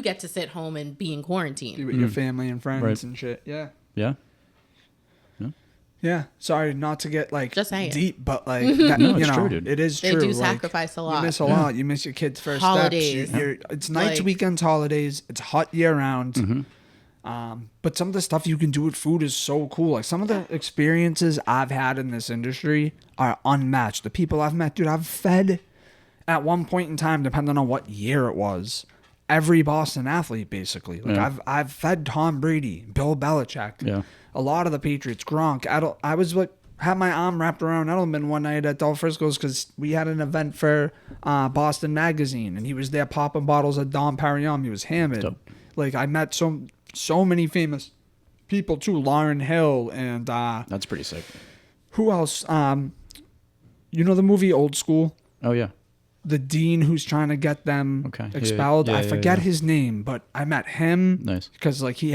get to sit home and be in quarantine. Be with your family and friends Right. and shit. Yeah. Yeah. Yeah. Sorry not to get like Just saying. deep, but like that, No, it's true, dude. it is They true. do Like, sacrifice a lot. You miss a lot. You miss your kids' first Holidays. steps. It's nights, Like- weekends, holidays. It's hot year round. Mm-hmm. But some of the stuff you can do with food is so cool. Like some of the experiences I've had in this industry are unmatched. The people I've met, dude, I've fed at one point in time, depending on what year it was, every Boston athlete basically. Like Yeah. I've fed Tom Brady, Bill Belichick, Yeah. a lot of the Patriots, Gronk. I was like had my arm wrapped around Edelman one night at Del Frisco's because we had an event for Boston Magazine, and he was there popping bottles of Dom Perignon. He was hammered. Dope. Like I met so many famous people too, Lauryn Hill and That's pretty sick. who else? You know the movie Old School? Oh yeah. The dean who's trying to get them Okay. Yeah, expelled. yeah, I yeah, forget yeah. his name, but I met him. Nice. Because like he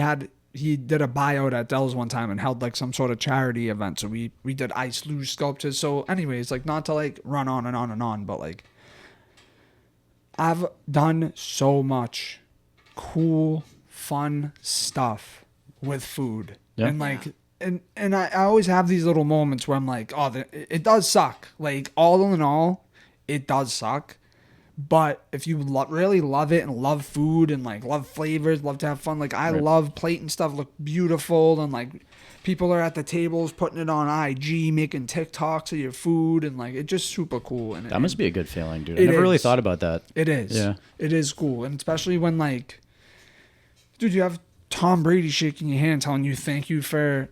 did a buyout at Dell's one time and held like some sort of charity event. So we did ice luge sculptures. So anyways, like not to like run on and on and on, but like I've done so much cool, fun stuff with food. Yeah. And like and I always have these little moments where I'm like, oh, it does suck. Like all in all, it does suck. But if you really love it and love food and like love flavors, love to have fun, like I Right. love plating stuff look beautiful, and like people are at the tables putting it on IG, making TikToks of your food, and like it's just super cool. And That must be a good feeling, dude. I It never really is. thought about that. it is. Yeah. It is cool. And especially when like, dude, you have Tom Brady shaking your hand telling you thank you for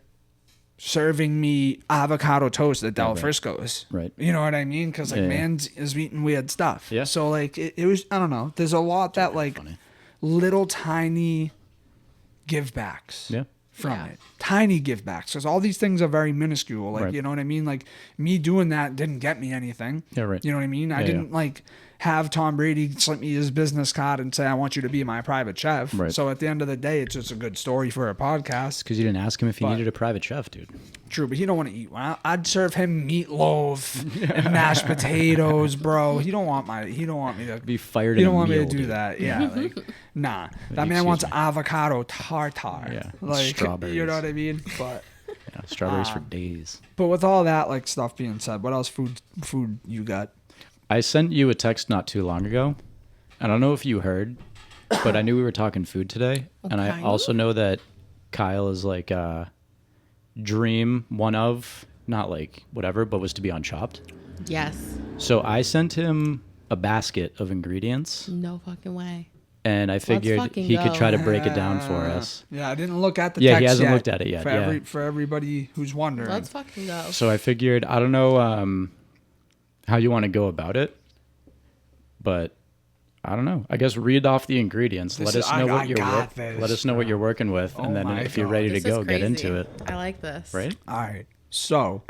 serving me avocado toast at Del right. Frisco's. Right. You know what I mean? Because like Yeah, yeah. man's is eating weird stuff. Yeah. So like it was, I don't know. There's a lot that like funny. little tiny give backs. Yeah. From Yeah. it, tiny give backs, because all these things are very minuscule. Like Right. you know what I mean. Like me doing that didn't get me anything. Yeah, right. You know what I mean. I Yeah, didn't yeah. like have Tom Brady slip me his business card and say I want you to be my private chef. Right. So at the end of the day, it's just a good story for a podcast. Because you didn't ask him if he But- needed a private chef, dude. True, but he don't want to eat one. I'd serve him meatloaf and mashed potatoes, bro. He don't want me to Be fired He in don't a want me meal, to do dude. that. Yeah, like nah. That man Excuse wants me. avocado tartar. Yeah, like strawberries. you know what I mean. But Yeah, strawberries for days. But with all that like stuff being said, what else food you got? I sent you a text not too long ago. I don't know if you heard, but I knew we were talking food today. And I Okay. also know that Kyle is like dream one of, not like whatever, but was to be on Chopped. Yes. So I sent him a basket of ingredients, No fucking way. and I figured fucking he could go. try to break it down for us. Yeah, I didn't look at the Yeah, text he hasn't yet. looked at it yet, For yeah. for everybody who's wondering. Let's fucking go. So I figured, I don't know how you want to go about it, but I don't know. I guess read off the ingredients. This let is- us know I what you're got this, let us know what bro. you're working with, Oh and then my if you're God. ready to This go, is get crazy. into it. I like this. Right? All right. So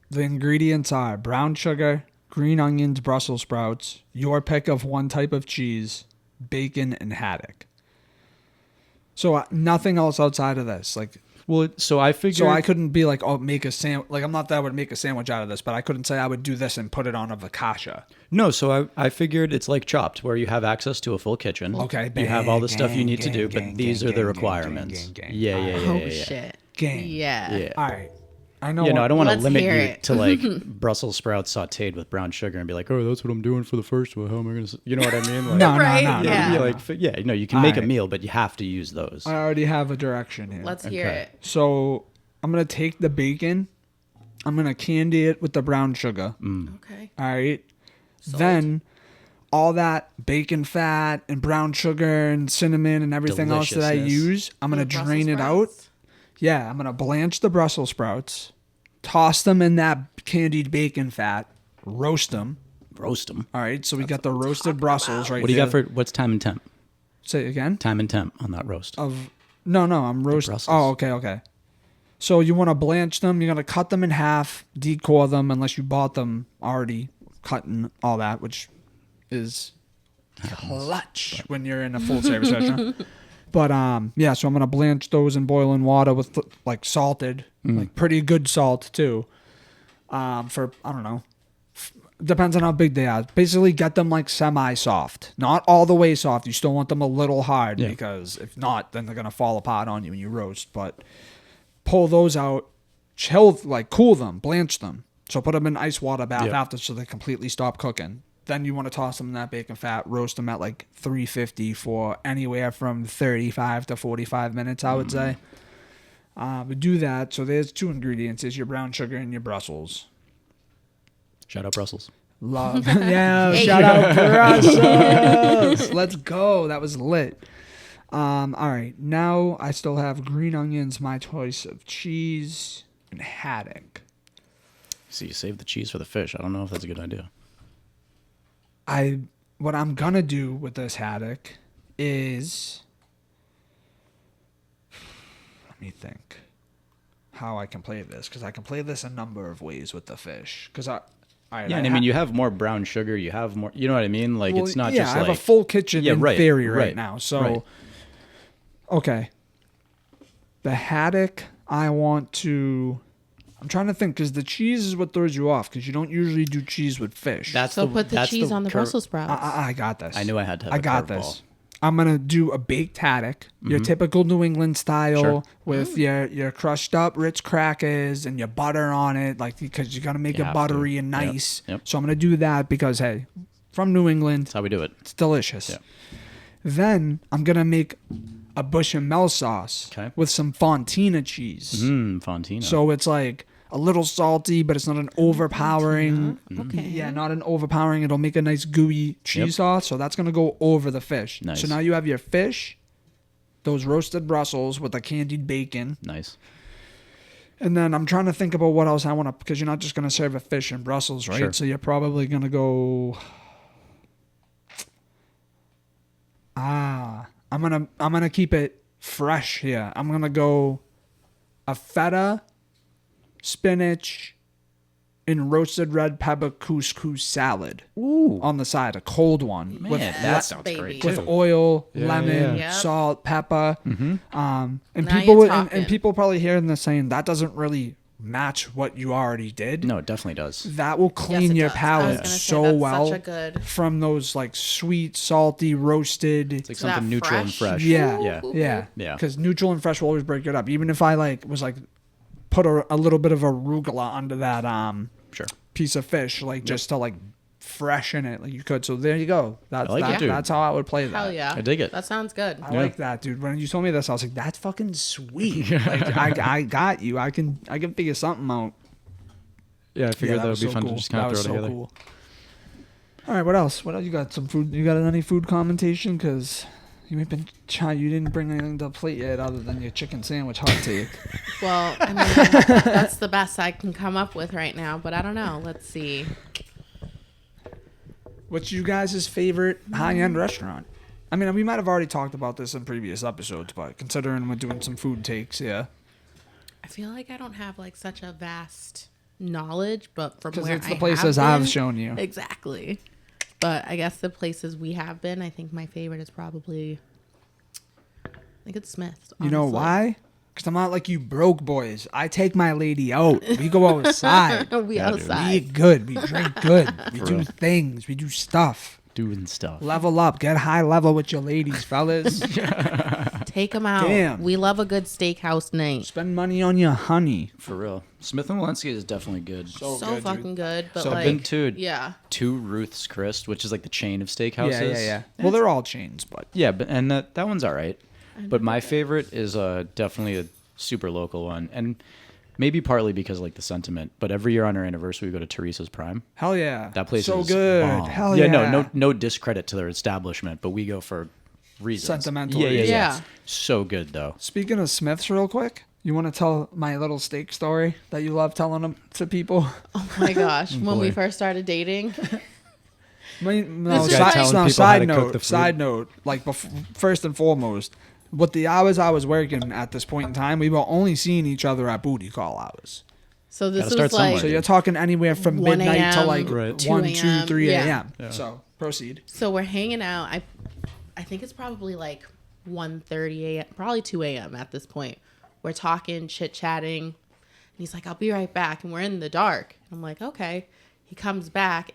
the ingredients are brown sugar, green onions, Brussels sprouts, your pick of one type of cheese, bacon, and haddock. So nothing else outside of this. Like, Well, so I figured. so I couldn't be like, oh, make a sandwich. Like, I'm not that I would make a sandwich out of this, but I couldn't say I would do this and put it on a focaccia. No, so I figured it's like Chopped, where you have access to a full kitchen. Okay, You have all the stuff you gang, need to do, gang, but these are the gang, requirements. gang, gang. Yeah, yeah, yeah, Oh yeah, yeah. shit. Gang. Yeah. Yeah. All right. I know. You know, I don't want to Let's limit you hear it. to like Brussels sprouts sautéed with brown sugar and be like, oh, that's what I'm doing for the first one. How am I going to, you know what I mean? Like, No, Right? no, no, yeah, no. you like, yeah, you know, you can make a Alright. meal, but you have to use those. I already have a direction here. Let's hear Okay. it. So I'm gonna take the bacon. I'm gonna candy it with the brown sugar. Okay. All right. Then all that bacon fat and brown sugar and cinnamon and everything else that I Deliciousness. use, I'm gonna The Brussels drain it out. sprouts? Yeah, I'm gonna blanch the Brussels sprouts, toss them in that candied bacon fat, roast them. Roast them. All right, so we got the roasted Brussels right What do you there. got for, what's time and temp? Say it again? Time and temp on that roast. No, I'm roasting. Brussels. Oh, okay. So you want to blanch them. You're gonna cut them in half, decore them, unless you bought them already cut and all that, which is clutch when you're in a full service restaurant. But yeah. So I'm gonna blanch those in boiling water with like salted, like pretty good salt too. For I don't know. Depends on how big they are. Basically, get them like semi-soft, not all the way soft. You still want them a little hard Yeah. because if not, then they're gonna fall apart on you when you roast. But pull those out, chill, like cool them, blanch them. So put them in ice water bath Yeah. after, so they completely stop cooking. Then you want to toss them in that bacon fat, roast them at like 350 for anywhere from 35 to 45 minutes, I would say. But do that. So there's two ingredients: is your brown sugar and your Brussels. Shout out Brussels. Love. Yeah, Hey. shout out Brussels. Let's go. That was lit. All right. Now I still have green onions, my choice of cheese, and haddock. See, you save the cheese for the fish. I don't know if that's a good idea. What I'm gonna do with this haddock is, let me think how I can play this, because I can play this a number of ways with the fish. Because all right, Yeah, and I mean, you have more brown sugar. You have more, you know what I mean? Like, well, it's not yeah, just I have like. a full kitchen Yeah, in right, theory right right, now. So, right. okay, the haddock I want to. I'm trying to think because the cheese is what throws you off because you don't usually do cheese with fish. That's So put the that's cheese on the cur- Brussels sprouts. I got this. I knew I had to have I a got curveball. this. I'm gonna do a baked haddock, your typical New England style, Sure. with your crushed up Ritz crackers and your butter on it, like because you gotta make You it have buttery to. and Yep, nice. yep. So I'm gonna do that because hey, from New England, That's how we do it. it's delicious. Yeah. Then I'm gonna make a bechamel sauce Okay. with some Fontina cheese. Fontina. So it's like a little salty, but it's not an overpowering. Okay. Yeah, not an overpowering. It'll make a nice gooey cheese Yep. sauce. So that's gonna go over the fish. Nice. So now you have your fish, those roasted Brussels with the candied bacon, nice. and then I'm trying to think about what else I want to, because you're not just gonna serve a fish in Brussels, right? Sure. So you're probably gonna go. I'm gonna keep it fresh here. I'm gonna go a feta, spinach, and roasted red pepper couscous salad. Ooh, On the side, a cold one man, with that sounds baby. great. with too. oil, Yeah, lemon, yeah. salt, pepper. And Now people you're and talking. people probably hearing this saying that doesn't really match what you already did. No, it definitely does. That will clean it your does. I was palate gonna say, so that's well such a good- from those like sweet, salty, roasted. It's like So that something neutral and fresh? fresh. Yeah, Yeah. yeah, Yeah. Because neutral and fresh will always break it up. Even if I like was like put a little bit of arugula under that Sure. piece of fish, like just to like freshen it, like you could. So there you go. That's I like it, dude. that's how I would play that. Hell yeah. I dig it. That sounds good. I like that, dude. When you told me this, I was like, "That's fucking sweet." Like, I got you. I can figure something out. Yeah, I figured Yeah, that would was be so fun cool. to just kind That of was throw so together. cool. All right, what else? What else? You got some food? You got any food commentation? Because you ain't been you didn't bring anything to the plate yet, other than your chicken sandwich hot take. Well, I mean, that's the best I can come up with right now, but I don't know. Let's see. What's you guys' favorite high-end restaurant? I mean, we might have already talked about this in previous episodes, but considering we're doing some food takes, yeah. I feel like I don't have like such a vast knowledge, but from Because where it's the I places have I've been, shown you. Exactly. But I guess the places we have been, I think my favorite is probably, I think it's Smith's. You know honestly. why? Because I'm not like you broke boys. I take my lady out. We go outside. We Yeah, dude. We outside. eat good. We drink good. We For do real. things. We do stuff. Doing stuff. Level up. Get high level with your ladies, fellas. Take them out. Damn. We love a good steakhouse night. Spend money on your honey. For real. Smith & Walensky is definitely good. So good, dude. fucking good. But So like, I've been to yeah. two Ruth's Chris, which is like the chain of steakhouses. Yeah. Well, they're all chains, but Yeah, but and that one's all right. But my favorite is definitely a super local one, and maybe partly because like the sentiment. But every year on our anniversary, we go to Teresa's Prime. hell yeah. That place so is good. bomb. Hell yeah. No discredit to their establishment, but we go for reasons. Sentimental Yeah. reasons. Yeah. So good though. Speaking of Smiths, real quick, you want to tell my little steak story that you love telling them to people? Oh my gosh. When we Boy. first started dating. No, This is like- telling people how side to cook note. the food. Side note. Like first and foremost, with the hours I was working at this point in time, we were only seeing each other at booty call hours. So this Gotta start was like somewhere. So you're talking anywhere from 1 midnight to a.m., like Right. 2 1, 2, a.m., 3 yeah. a.m. Yeah. So proceed. So we're hanging out. I think it's probably like 1:30 a.m., probably 2 a.m. at this point. We're talking, chit-chatting. And he's like, I'll be right back. And we're in the dark. I'm like, okay. He comes back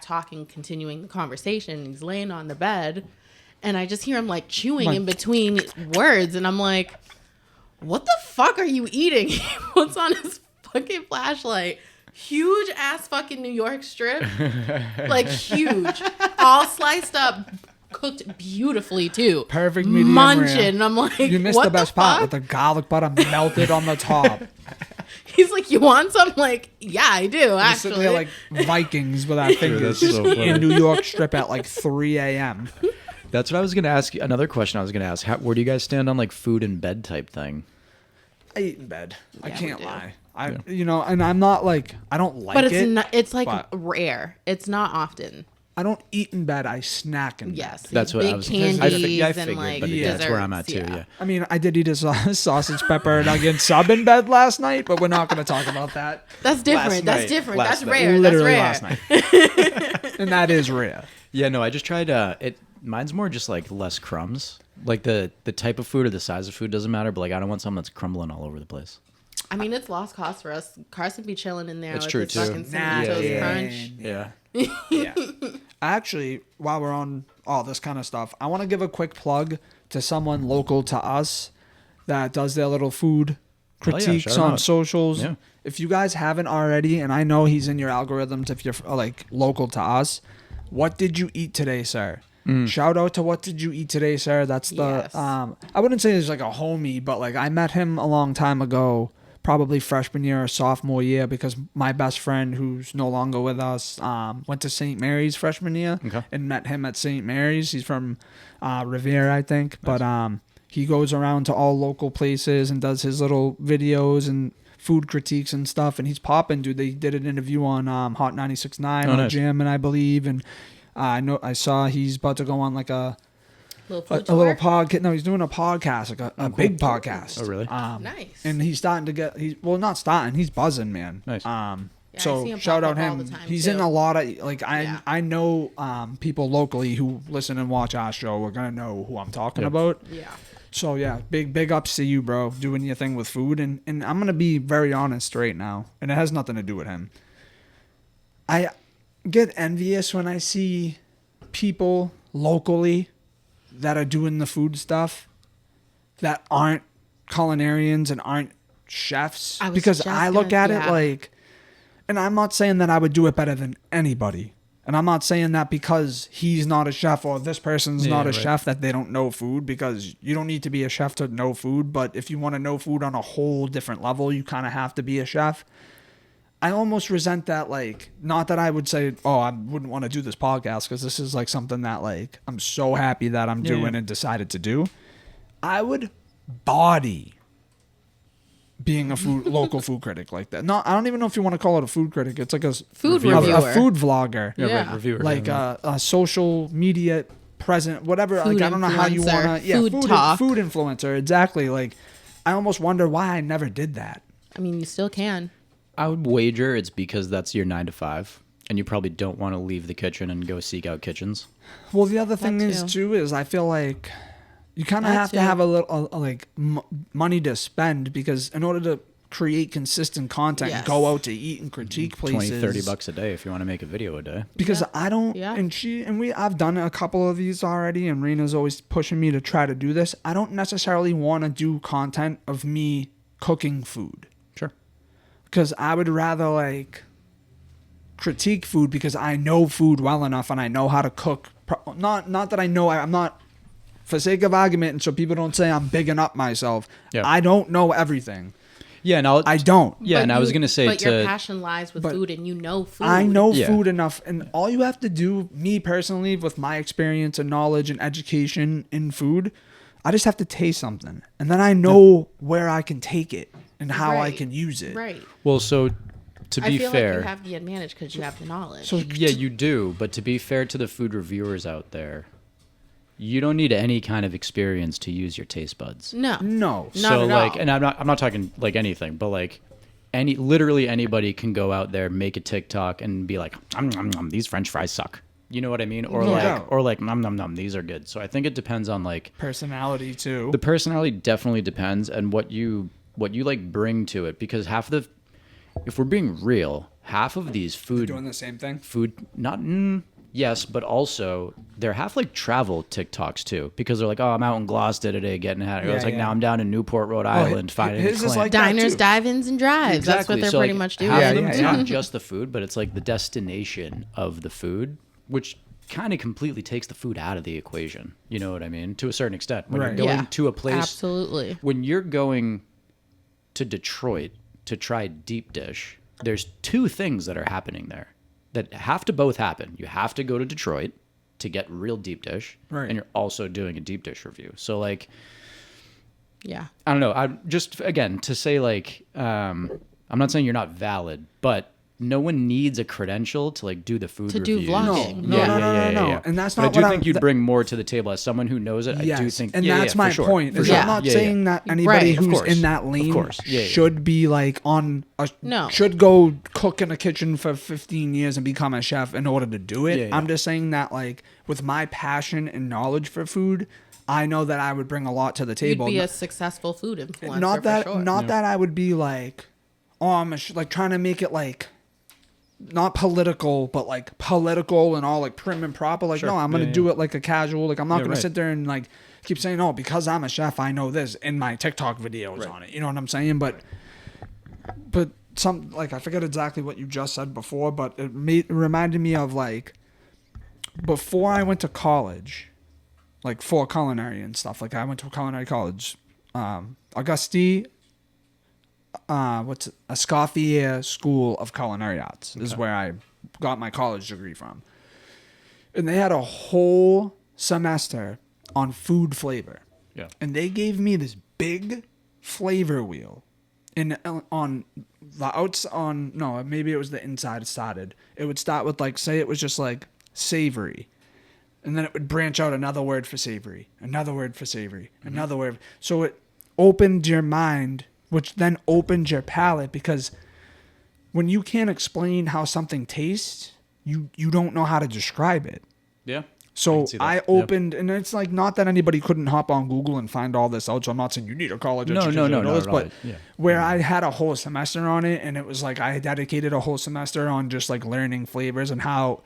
talking, continuing the conversation. He's laying on the bed. And I just hear him like chewing in between words. And I'm like, what the fuck are you eating? He puts on his fucking flashlight. Huge ass fucking New York strip. Like huge. All sliced up. Cooked beautifully too. Perfect medium Munching. rare. And I'm like, You missed what the best part with fuck? the garlic butter melted on the top. He's like, you want some? I'm like, yeah, I do, You're actually. sitting there like Vikings with our fingers that's so just funny. in New York strip at like 3 a.m. That's what I was gonna ask. Another question I was gonna ask: where do you guys stand on like food in bed type thing? I eat in bed. I Yeah, can't we do. lie. And I'm not like, I don't like but it's it. not. It's like but- rare. It's not often. I don't eat in bed. I snack in bed. Yes. That's what big I was. candies I figured, and like but yeah, that's where I'm at too. desserts, Yeah. I mean, I did eat a sausage, pepper, and onion sub in bed last night, but we're not going to talk about that. That's different. That's night. different. Last That's night. rare. Literally That's last rare. night. And that is rare. Yeah, no, I just tried it. Mine's more just like less crumbs. Like the type of food or the size of food doesn't matter, but like I don't want something that's crumbling all over the place. I mean, it's lost cause for us. Carson be chilling in there That's with true, his too. fucking cinnamon Nah, toast yeah. crunch. Yeah. Yeah. Actually, while we're on all this kind of stuff, I want to give a quick plug to someone local to us that does their little food Hell yeah, critiques shout 'em on out. socials. Yeah. If you guys haven't already, and I know he's in your algorithms if you're like local to us, what did you eat today, sir? Shout out to What Did You Eat Today, sir? That's the Yes. I wouldn't say he's like a homie, but like I met him a long time ago, probably freshman year or sophomore year, because my best friend, who's no longer with us, went to St. Mary's freshman year Okay. and met him at St. Mary's. He's from Revere, I think, but he goes around to all local places and does his little videos and food critiques and stuff, and he's popping, dude. They did an interview on Hot 96.9 Oh, on nice. Jam, and I believe, and I saw he's about to go on like a Little food little tour. podcast. No, he's doing a podcast, like a big podcast. Oh, really? Nice. And he's starting to get. He's not starting. He's buzzing, man. Nice. I see So him shout pop out up all him. the time, He's in too. a lot of like Yeah. I know people locally who listen and watch our show are gonna know who I'm talking Yep. about. Yeah. So yeah, big ups to you, bro, doing your thing with food. And I'm gonna be very honest right now, and it has nothing to do with him. I get envious when I see people locally that are doing the food stuff that aren't culinarians and aren't chefs I was because just I look gonna- at yeah. it like, and I'm not saying that I would do it better than anybody. And I'm not saying that because he's not a chef or this person's not a right. chef that they don't know food, because you don't need to be a chef to know food. But if you want to know food on a whole different level, you kind of have to be a chef. I almost resent that, like, not that I would say, oh, I wouldn't want to do this podcast because this is like something that like I'm so happy that I'm doing and decided to do. I would body being a local food critic like that. No, I don't even know if you want to call it a food critic. It's like a Food a reviewer. food vlogger. Yeah. Reviewer. Like a social media present, whatever. Food like I don't know how you influencer. want to. Food talk. Food influencer. Exactly. Like I almost wonder why I never did that. I mean, you still can. I would wager it's because that's your 9 to 5, and you probably don't want to leave the kitchen and go seek out kitchens. Well, the other thing is too. too is I feel like you kind of That have to too. have a little like money to spend, because in order to create consistent content, Yes. go out to eat and critique places, 20, $30 a day if you want to make a video a day. because Yeah. I don't, Yeah. I've done a couple of these already, and Rena's always pushing me to try to do this. I don't necessarily want to do content of me cooking food, Sure. because I would rather like critique food because I know food well enough and I know how to cook. Not that I know, I'm not, for sake of argument, and so people don't say I'm bigging up myself. Yeah. I don't know everything. Yeah, and I don't. Yeah, But and I was gonna say but your to passion lies with but food, and you know food. I know Yeah. food enough, and all you have to do, me personally, with my experience and knowledge and education in food, I just have to taste something, and then I know where I can take it and how I Right. can use it. Right. well, so to I be feel fair, like you have the advantage because you have the knowledge. So yeah, you do. But to be fair to the food reviewers out there, you don't need any kind of experience to use your taste buds. no. no, Not So at like, all. and I'm not talking like anything, but like literally anybody can go out there, make a TikTok, and be like, these French fries suck. You know what I mean? Or Yeah. like, nom, these are good. So I think it depends on like personality too. the personality definitely depends, and what you like bring to it, because if we're being real, half of these Doing the same thing. yes, but also they're half like travel TikToks too, because they're like, oh, I'm out in Gloucester today getting had. Yeah, It's like yeah. now I'm down in Newport, Rhode Island, finding his a is clam. like that Diners, too. dive-ins, and drives. That's what they're So, pretty like, much doing. half Yeah, of them, yeah, it's yeah. not just the food, but it's like the destination of the food, which kind of completely takes the food out of the equation. You know what I mean? To a certain extent. When Right. you're going Yeah, to a place, Absolutely. when you're going to Detroit to try deep dish, there's two things that are happening there that have to both happen. You have to go to Detroit to get real deep dish, Right. and you're also doing a deep dish review. So like, Yeah. I don't know. I just, again, to say like, I'm not saying you're not valid, but no one needs a credential to like do the food To do reviews. vlogging. No. And that's But not I do what think I'm- you'd bring more to the table as someone who knows it. Yes, I do think, and yeah, that's yeah, my for sure, point. for Is sure. I'm not Yeah, saying yeah. that anybody Right. Of who's course. in that Of lane course. Yeah, yeah. should be like on a No. should go cook in a kitchen for 15 years and become a chef in order to do it. Yeah, yeah. I'm just saying that like with my passion and knowledge for food, I know that I would bring a lot to the You'd table. be a successful food influencer not that for sure. not that I would be like, oh, I'm like trying to make it like not political, but like political and all like prim and proper. Like, Sure. no, I'm gonna Yeah, do yeah. it like a casual. Like, I'm not Yeah, gonna right. sit there and like keep saying, oh, because I'm a chef, I know this in my TikTok videos on it. You know what I'm saying? But some like I forget exactly what you just said before, but it reminded me of like before I went to college, like for culinary and stuff. Like I went to a culinary college, Auguste. What's Escoffier School of Culinary Arts is where I got my college degree from. And they had a whole semester on food flavor. Yeah. And they gave me this big flavor wheel. And on the outside, maybe it was the inside it started. It would start with like, say it was just like savory. And then it would branch out another word for savory, another word for savory, another word. So it opened your mind, which then opened your palate, because when you can't explain how something tastes, you don't know how to describe it. Yeah. So see that. I Yeah. opened, and it's like not that anybody couldn't hop on Google and find all this out. So I'm not saying you need a college No, education no, to know not this, at all. but Yeah. where I had a whole semester on it, and it was like I dedicated a whole semester on just like learning flavors and how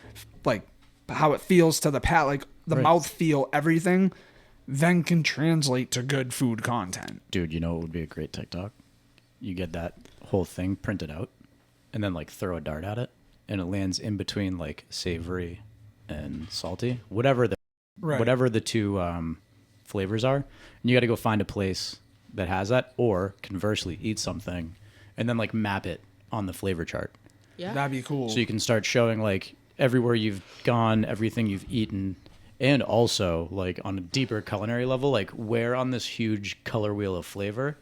it feels to the palate, like the Right. mouth feel, everything, then can translate to good food content. Dude, you know what would be a great TikTok? you get that whole thing printed out, and then like throw a dart at it, and it lands in between like savory and salty, whatever the two flavors are. And you got to go find a place that has that, or conversely, eat something, and then like map it on the flavor chart. Yeah. That'd be cool. So you can start showing like everywhere you've gone, everything you've eaten, and also like on a deeper culinary level, like where on this huge color wheel of flavor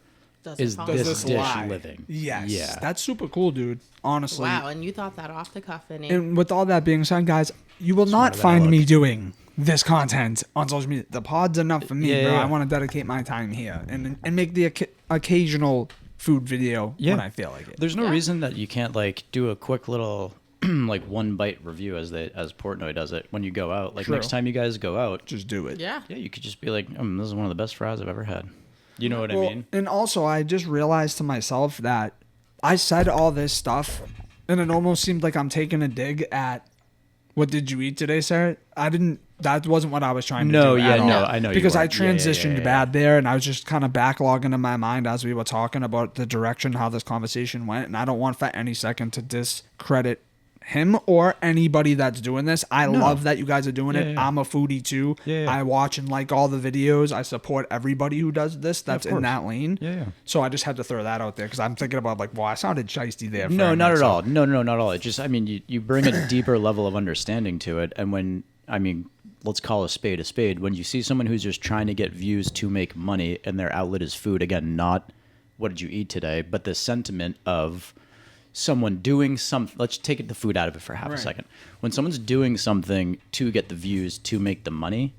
is this dish living? Yes. Yeah. That's super cool, dude. Honestly. Wow, and you thought that off the cuff, Vinny. And with all that being said, guys, you will not Smarter than I find me look. doing this content on social media. The pod's enough for me, Yeah, bro. yeah. I want to dedicate my time here and make the occasional food video Yeah. when I feel like it. There's no Yeah. reason that you can't like do a quick little like one bite review as Portnoy does it when you go out. Like True. next time you guys go out, Just do it. yeah. yeah, you could just be like, this is one of the best fries I've ever had. You know what I Well, mean? and also, I just realized to myself that I said all this stuff, and it almost seemed like I'm taking a dig at what did you eat today, Sarah? I didn't. That wasn't what I was trying to No, do. yeah, at all. no, I know you because I weren't. Yeah, yeah, transitioned yeah. bad there, and I was just kind of backlogging in my mind as we were talking about the direction how this conversation went, and I don't want for any second to discredit him or anybody that's doing this. I love that you guys are doing it. Yeah. I'm a foodie too. Yeah. I watch and like all the videos. I support everybody who does this that's in course. that lane. Yeah. So I just had to throw that out there because I'm thinking about like, well, I sounded shiesty there. For No, a not minute, at so- all. No, not at all. It just, I mean, you bring a deeper level of understanding to it. And when, I mean, let's call a spade a spade. When you see someone who's just trying to get views to make money and their outlet is food, again, not what did you eat today, but the sentiment of someone doing something. Let's take the food out of it for half a second. When someone's doing something to get the views, to make the money,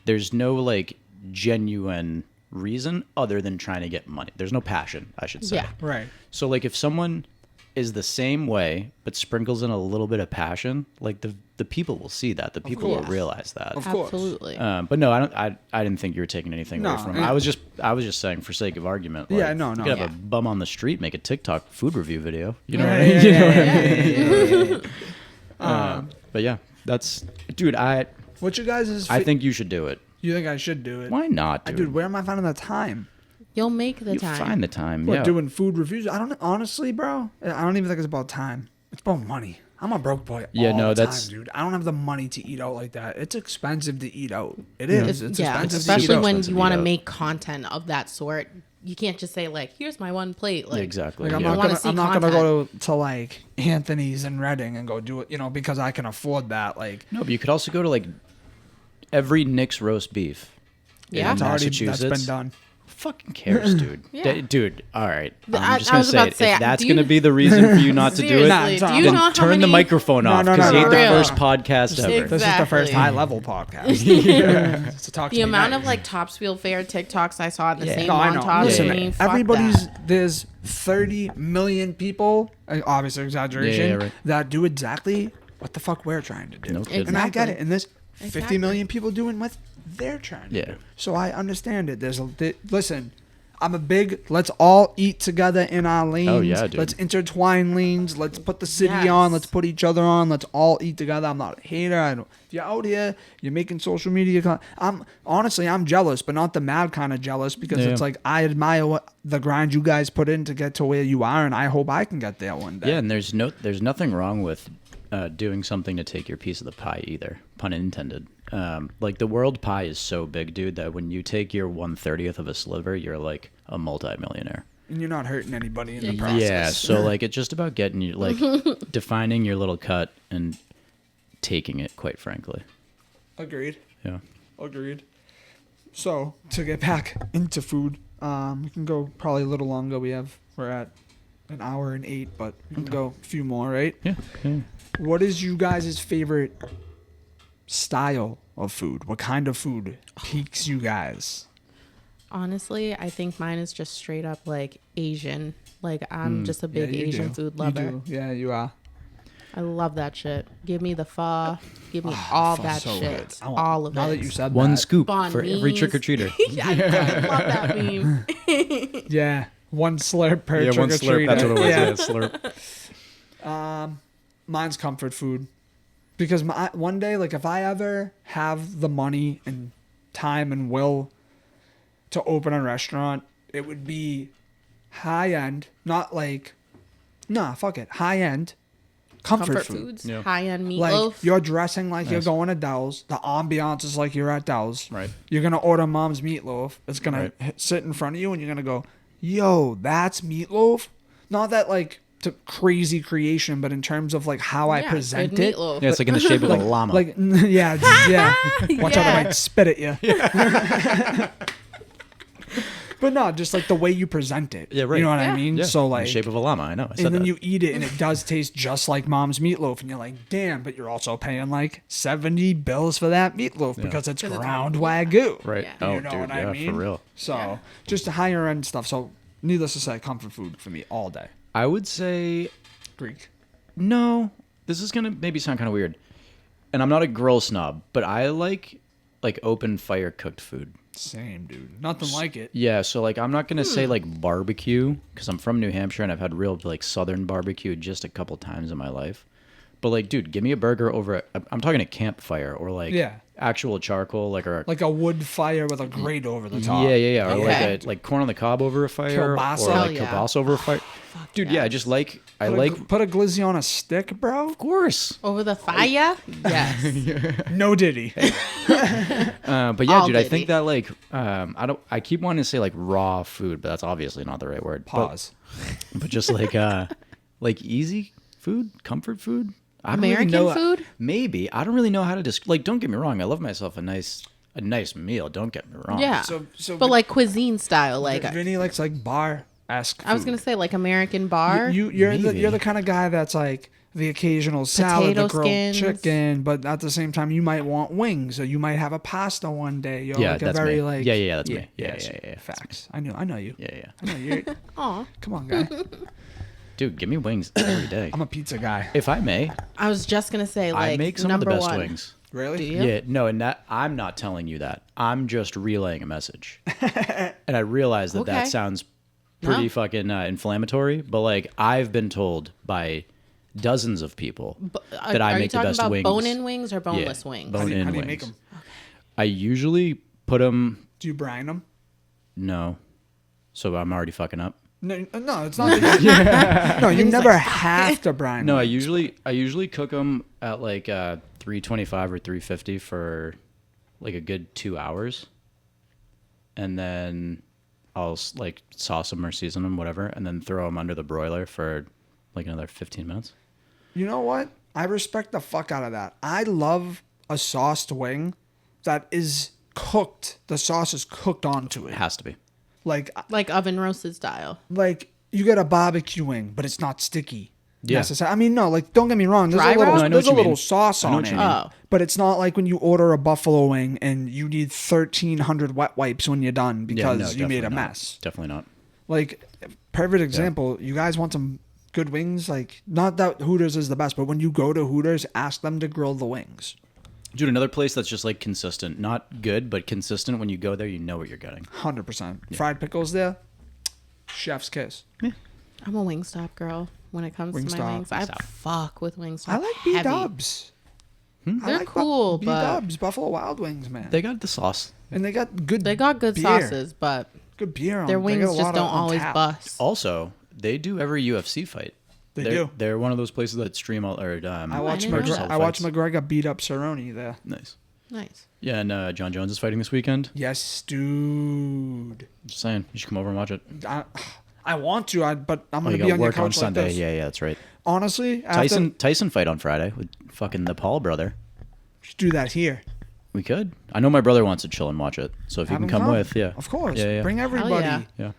there's no like genuine reason other than trying to get money. There's no passion, I should say. Yeah. Right. So like if someone is the same way but sprinkles in a little bit of passion, like the people will see that. The people will course. realize that. Of course. Absolutely. But no, I didn't think you were taking anything No, away from it. and- I was just saying for sake of argument. Yeah, like, no. You could have Yeah. a bum on the street make a TikTok food review video. You know Yeah, what I mean? yeah, yeah. But yeah, that's dude. What you guys is? I think you should do it. you think I should do it. Why not, dude? Dude, where am I finding the time? You'll make the you time. find the time. What, yeah. doing food reviews? I don't honestly, bro. I don't even think it's about time. It's about money. I'm a broke boy. Yeah, all no, the that's- time, dude. I don't have the money to eat out like that. It's expensive to eat out. It is. It's yeah, expensive. especially to eat out. when expensive you to want eat to out. make content of that sort. You can't just say like, "Here's my one plate." Like, Exactly. Like I'm yeah. not wanna gonna, see I'm not gonna go to like Anthony's and Reading and go do it, because I can afford that. Like No, but you could also go to like every Nick's roast beef. Yeah. in it's already that's Massachusetts. been done. Fucking cares, dude. Yeah. Dude, all right. I- I'm just I gonna was say about it. to say, If that's do you- gonna be the reason for you not to do it, Seriously, Nah, do it's you not. know then how turn many? the microphone off no, because no, you no, ate the no, first no. podcast ever. This is the first Exactly. high level podcast. So talk to The me amount nice. of like Topsfield Fair TikToks I saw in the Yeah. same No, I know. montage. Listen, with me, fuck everybody's that. there's 30 million people, obviously exaggeration, Yeah, right. that do exactly what the fuck we're trying to do. No kidding. And I get Exactly. it. And there's 50 Exactly. million people doing what they're trying to Yeah. do. So I understand it. Listen, I'm a big let's all eat together in our lanes. Oh, yeah, dude. Let's intertwine lanes. Let's put the city Yes. on. Let's put each other on. Let's all eat together. I'm not a hater. If you're out here, you're making social media. I'm jealous, but not the mad kind of jealous because Yeah. it's like I admire the grind you guys put in to get to where you are, and I hope I can get there one day. Yeah, and there's nothing wrong with doing something to take your piece of the pie either, pun intended. Like the world pie is so big, dude, that when you take your 1/30th of a sliver, you're like a multimillionaire. And you're not hurting anybody in the Yeah. process. Yeah, so like it's just about getting you like defining your little cut and taking it, quite frankly. Agreed. Yeah. Agreed. So to get back into food, we can go probably a little longer. We're at an hour and 8, but we can go a few more, right? Yeah. What is you guys' favorite style of food? What kind of food piques you guys? Honestly, I think mine is just straight up like Asian. Like I'm just a big Yeah, you Asian do. food You lover. do. Yeah, you are. I love that shit. Give me the pho. Give me all Pho's that so shit. good. All of Now it. that you said One that. scoop Banh for every mi's. trick or treater. Yeah, I love that meme. Yeah, one slurp per Yeah, trick one or slurp. That's what it was. Yeah, slurp. Mine's comfort food. Because one day, like if I ever have the money and time and will to open a restaurant, it would be high end, not like, nah, fuck it, high end comfort food. foods, Yeah. high-end Like meatloaf. you're dressing like you're Nice. going to Dell's. The ambiance is like you're at Dell's. Right. You're gonna order mom's meatloaf. It's gonna sit in front of you, and you're gonna go, "Yo, that's meatloaf." Not that like to crazy creation, but in terms of like how I Yeah, present good it. meatloaf. Yeah, it's like in the shape of a llama. Like yeah, yeah. Watch out, I might spit at you. But no, just like the way you present it. Yeah, right. You know what Yeah. I mean? yeah, So in like, the shape of a llama. I know. I said and then that. you eat it, and it does taste just like mom's meatloaf, and you're like, damn! But you're also paying like $70 for that meatloaf because it's ground wagyu. Right. Yeah. Oh, You know dude, what I yeah, mean? for real. So just higher end stuff. So needless to say, comfort food for me all day. I would say Greek. no. This is gonna maybe sound kind of weird, and I'm not a grill snob, but I like open fire cooked food. Same, dude. Nothing like it. Yeah, so like I'm not gonna say like barbecue because I'm from New Hampshire and I've had real like southern barbecue just a couple times in my life. But like, dude, give me a burger over. I'm talking a campfire or like Yeah. actual charcoal, like Like a wood fire with a grate over the top. yeah, or Okay. like corn on the cob over a fire, Kielbasa. or Hell like yeah. kielbasa over a fire. Dude, yeah, I just like I like. Put a glizzy on a stick, bro. Of course. Over the fire? Yes. No diddy. But yeah, All dude, I Diddy. think that like I keep wanting to say like raw food, but that's obviously not the right word. Pause. But just like easy food, comfort food. I don't American really know, food? Maybe. I don't really know how to like don't get me wrong, I love myself a nice meal, don't get me wrong. Yeah. So But like cuisine style, like Vinny likes like bar-esque I was gonna say like American bar. you're Maybe. the kind of guy that's like the occasional salad, Potato the grilled skins. chicken, but at the same time you might want wings, or you might have a pasta one day. You're Yeah, like a that's very me. like Yeah, that's me. Yeah. Facts. I know you. Yeah. I know you. Aw. Come on, guy. Dude, give me wings every day. I'm a pizza guy. If I may, I was just gonna say like I make some of the number best one. wings. Really? Do you? Yeah, no, and that I'm not telling you that. I'm just relaying a message. And I realize that that Okay. sounds pretty No. fucking inflammatory, but like I've been told by dozens of people that I Are you make the talking best about wings. bone-in wings or boneless wings? Bone-in How do you wings. make them? I usually put them. Do you brine them? No, so I'm already fucking up. No, it's not. That no, you never have to brine. No, them. I usually cook them at like 325 or 350 for like a good 2 hours, and then I'll like sauce them or season them, whatever, and then throw them under the broiler for like another 15 minutes. You know what? I respect the fuck out of that. I love a sauced wing that is cooked. The sauce is cooked onto It it. has to be. Like Like oven roasted style. you get a barbecue wing, but it's not sticky. Yeah. I mean, no, like don't get me wrong. There's Dry a little, rub? No, I know there's what a you little mean. sauce I know on what it. you mean. Oh. But it's not like when you order a buffalo wing and you need 1,300 wet wipes when you're done because no, you made a definitely not. mess. Definitely not. Like, perfect example. You guys want some good wings? Like, not that Hooters is the best, but when you go to Hooters, ask them to grill the wings. Dude, another place that's just like consistent, not good, but consistent. When you go there, you know what you're getting. 100%. Fried pickles there, chef's kiss. I'm a Wingstop girl when it comes to Wingstop. my wings. I Wingstop. fuck with Wingstop. I like Heavy. B-dubs. They're cool, but B-dubs, Buffalo Wild Wings, man. They got the sauce. And they got good they got good beer. sauces, but Good beer on their them. They wings got a just lot don't on always tap. bust. Also, they do every UFC fight. They They're- do. They're one of those places that stream all or I watch didn't know purchase that. all I watch fights. McGregor beat up Cerrone there. Nice. Nice. Yeah, and John Jones is fighting this weekend. Yes, dude. Just saying, you should come over and watch it. I want to, but I'm Oh, gonna you be got on your work on couch like Sunday. this. Yeah, that's right. Honestly, after, Tyson fight on Friday with fucking the Paul brother. we should do that here. We could. I know my brother wants to chill and watch it, so if you Have can him come with, yeah, Of course. Yeah. Bring everybody. yeah. Yeah.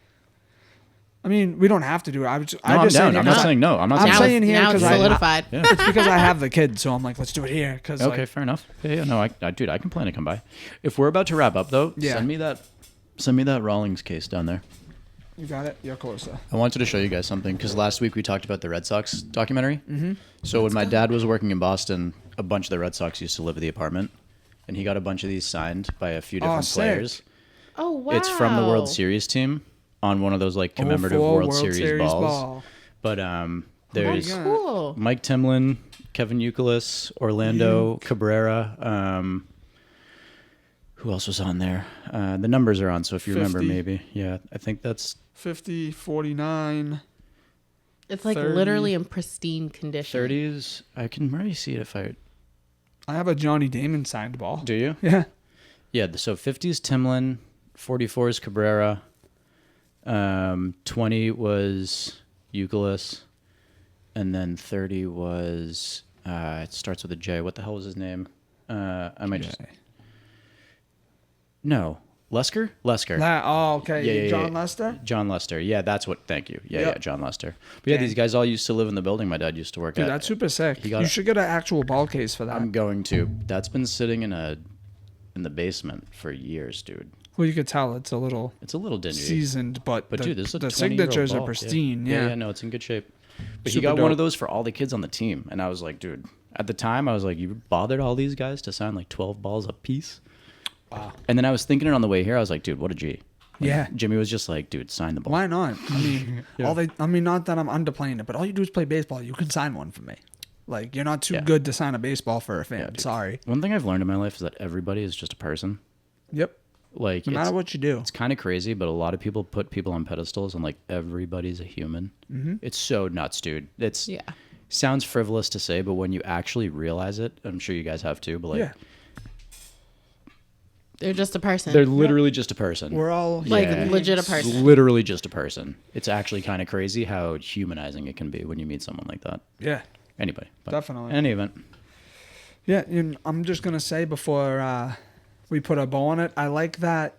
I mean, we don't have to do it. No, I'm just down. saying I'm here not saying no. I'm not I'm saying Now no. saying it's, here now it's 'cause I- solidified. Yeah. it's because I have the kids, so I'm like, let's do it here. Cause Okay, like, fair enough. Yeah, no, dude, I can plan to come by. If we're about to wrap up though, Yeah. send me that Rawlings case down there. you got it. You're closer. I wanted to show you guys something because last week we talked about the Red Sox documentary. Mm-hmm. So when my dad was working in Boston, a bunch of the Red Sox used to live at the apartment, and he got a bunch of these signed by a few different sick. players. Oh wow. It's from the World Series team on one of those like commemorative 04 World Series balls. ball. But there's God. Cool. Mike Timlin, Kevin Youkilis, Orlando Cabrera. Who else was on there? The numbers are on, so if you remember, 50. maybe. Yeah, I think that's 50, 49. It's like 30. literally in pristine condition. 30s. I can already see it if I... I have a Johnny Damon signed ball. Do you? Yeah. Yeah, so 50s Timlin, 44s Cabrera, 20 was Euclid, and then 30 was, it starts with a J. What the hell was his name? I might just... No. Lesker? Lesker. Okay. Yeah, John yeah. Lester? John Lester. Yeah, that's what... Thank you. Yeah, Yep. yeah, John Lester. But yeah, Dang. these guys all used to live in the building my dad used to work Dude, at. that's super sick. He got You it. should get an actual ball case for that. I'm going to. That's been sitting in the basement for years, dude. Well, you could tell it's a little It's a little dingy. seasoned, but But the, dude, this is a the 20-year-old signatures are ball. pristine. Yeah. Yeah. No, it's in good shape. But he Super got one dope. of those for all the kids on the team, and I was like, dude. At the time, I was like, you bothered all these guys to sign like 12 balls a piece. Wow. And then I was thinking it on the way here. I was like, dude, what a G. Like, Yeah. Jimmy was just like, dude, sign the ball. Why not? I mean, not that I'm underplaying it, but all you do is play baseball. You can sign one for me. Like, you're not too Yeah. good to sign a baseball for a fan. dude. Sorry. One thing I've learned in my life is that everybody is just a person. Yep. Like, No matter what you do. It's kind of crazy, but a lot of people put people on pedestals, and like everybody's a human. Mm-hmm. It's so nuts, dude. It's Yeah. sounds frivolous to say, but when you actually realize it, I'm sure you guys have too. But like, Yeah. They're just a person. they're literally just a person. We're all like Yeah. legit a It's person. literally just a person. It's actually kind of crazy how humanizing it can be when you meet someone like that. Yeah. Anybody, but Definitely. In any event, Yeah, and I'm just gonna say before we put a bow on it, I like that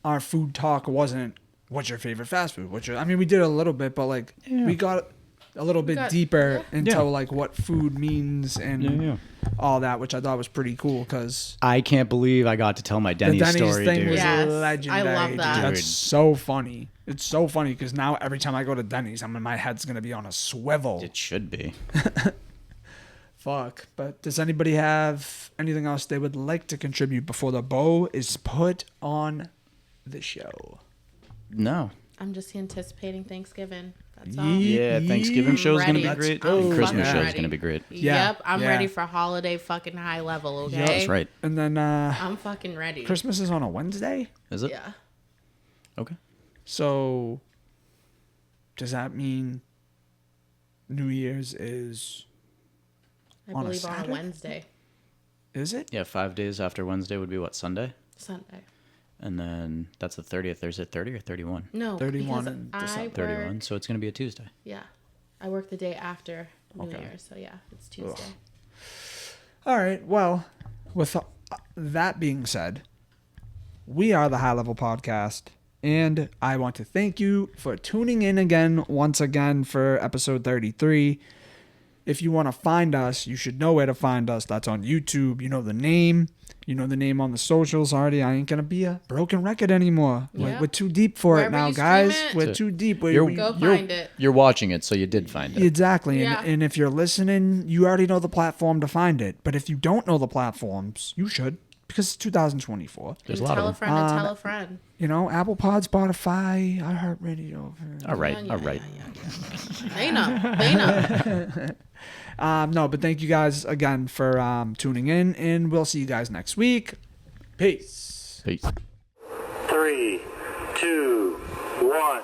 our food talk wasn't what's your favorite fast food. I mean, we did a little bit, but like we got a little bit deeper into Yeah. like what food means and Yeah. all that, which I thought was pretty cool because I can't believe I got to tell my the Denny's Denny's story, thing dude. was Yes, I legendary. love dude. that. That's Dude. so funny. It's so funny because now every time I go to Denny's, my head's gonna be on a swivel. It should be. Fuck. But does anybody have anything else they would like to contribute before the bow is put on the show? No. I'm just anticipating Thanksgiving. That's all. Yeah, Thanksgiving show's gonna be Ready. great. I'm And Christmas fucking show's ready. gonna be great. Yeah, Yep, I'm yeah. ready for holiday fucking high level, okay? That's right. And then I'm fucking ready. Christmas is on a Wednesday. Is it? Yeah. Okay. So does that mean New Year's is I On a believe on a Saturday? Wednesday. is it? Yeah, 5 days after Wednesday would be what, Sunday? Sunday. And then that's the 30th. There's it 30 or 31? No, 31 because in I December. work, 31. So it's going to be a Tuesday. Yeah. I work the day after New Okay. Year's, so yeah, it's Tuesday. All right. Well, with that being said, we are the High Level Podcast, and I want to thank you for tuning in once again for episode 33. If you want to find us, you should know where to find us. That's on YouTube. You know the name. You know the name on the socials already. I ain't going to be a broken record anymore. Yeah. We're too deep for Wherever it now, you stream guys. it. We're too deep. Go You're- find it. You're watching it, so you did find it. Exactly. Yeah. And if you're listening, you already know the platform to find it. But if you don't know the platforms, you should, because it's 2024. There's a And lot tell a of them. friend and tell a friend. You know, Apple Pod, Spotify, iHeartRadio. All right. Yeah, All right. yeah. They know. They know. No, but thank you guys again for tuning in, and we'll see you guys next week. Peace. Peace. 3, 2, 1.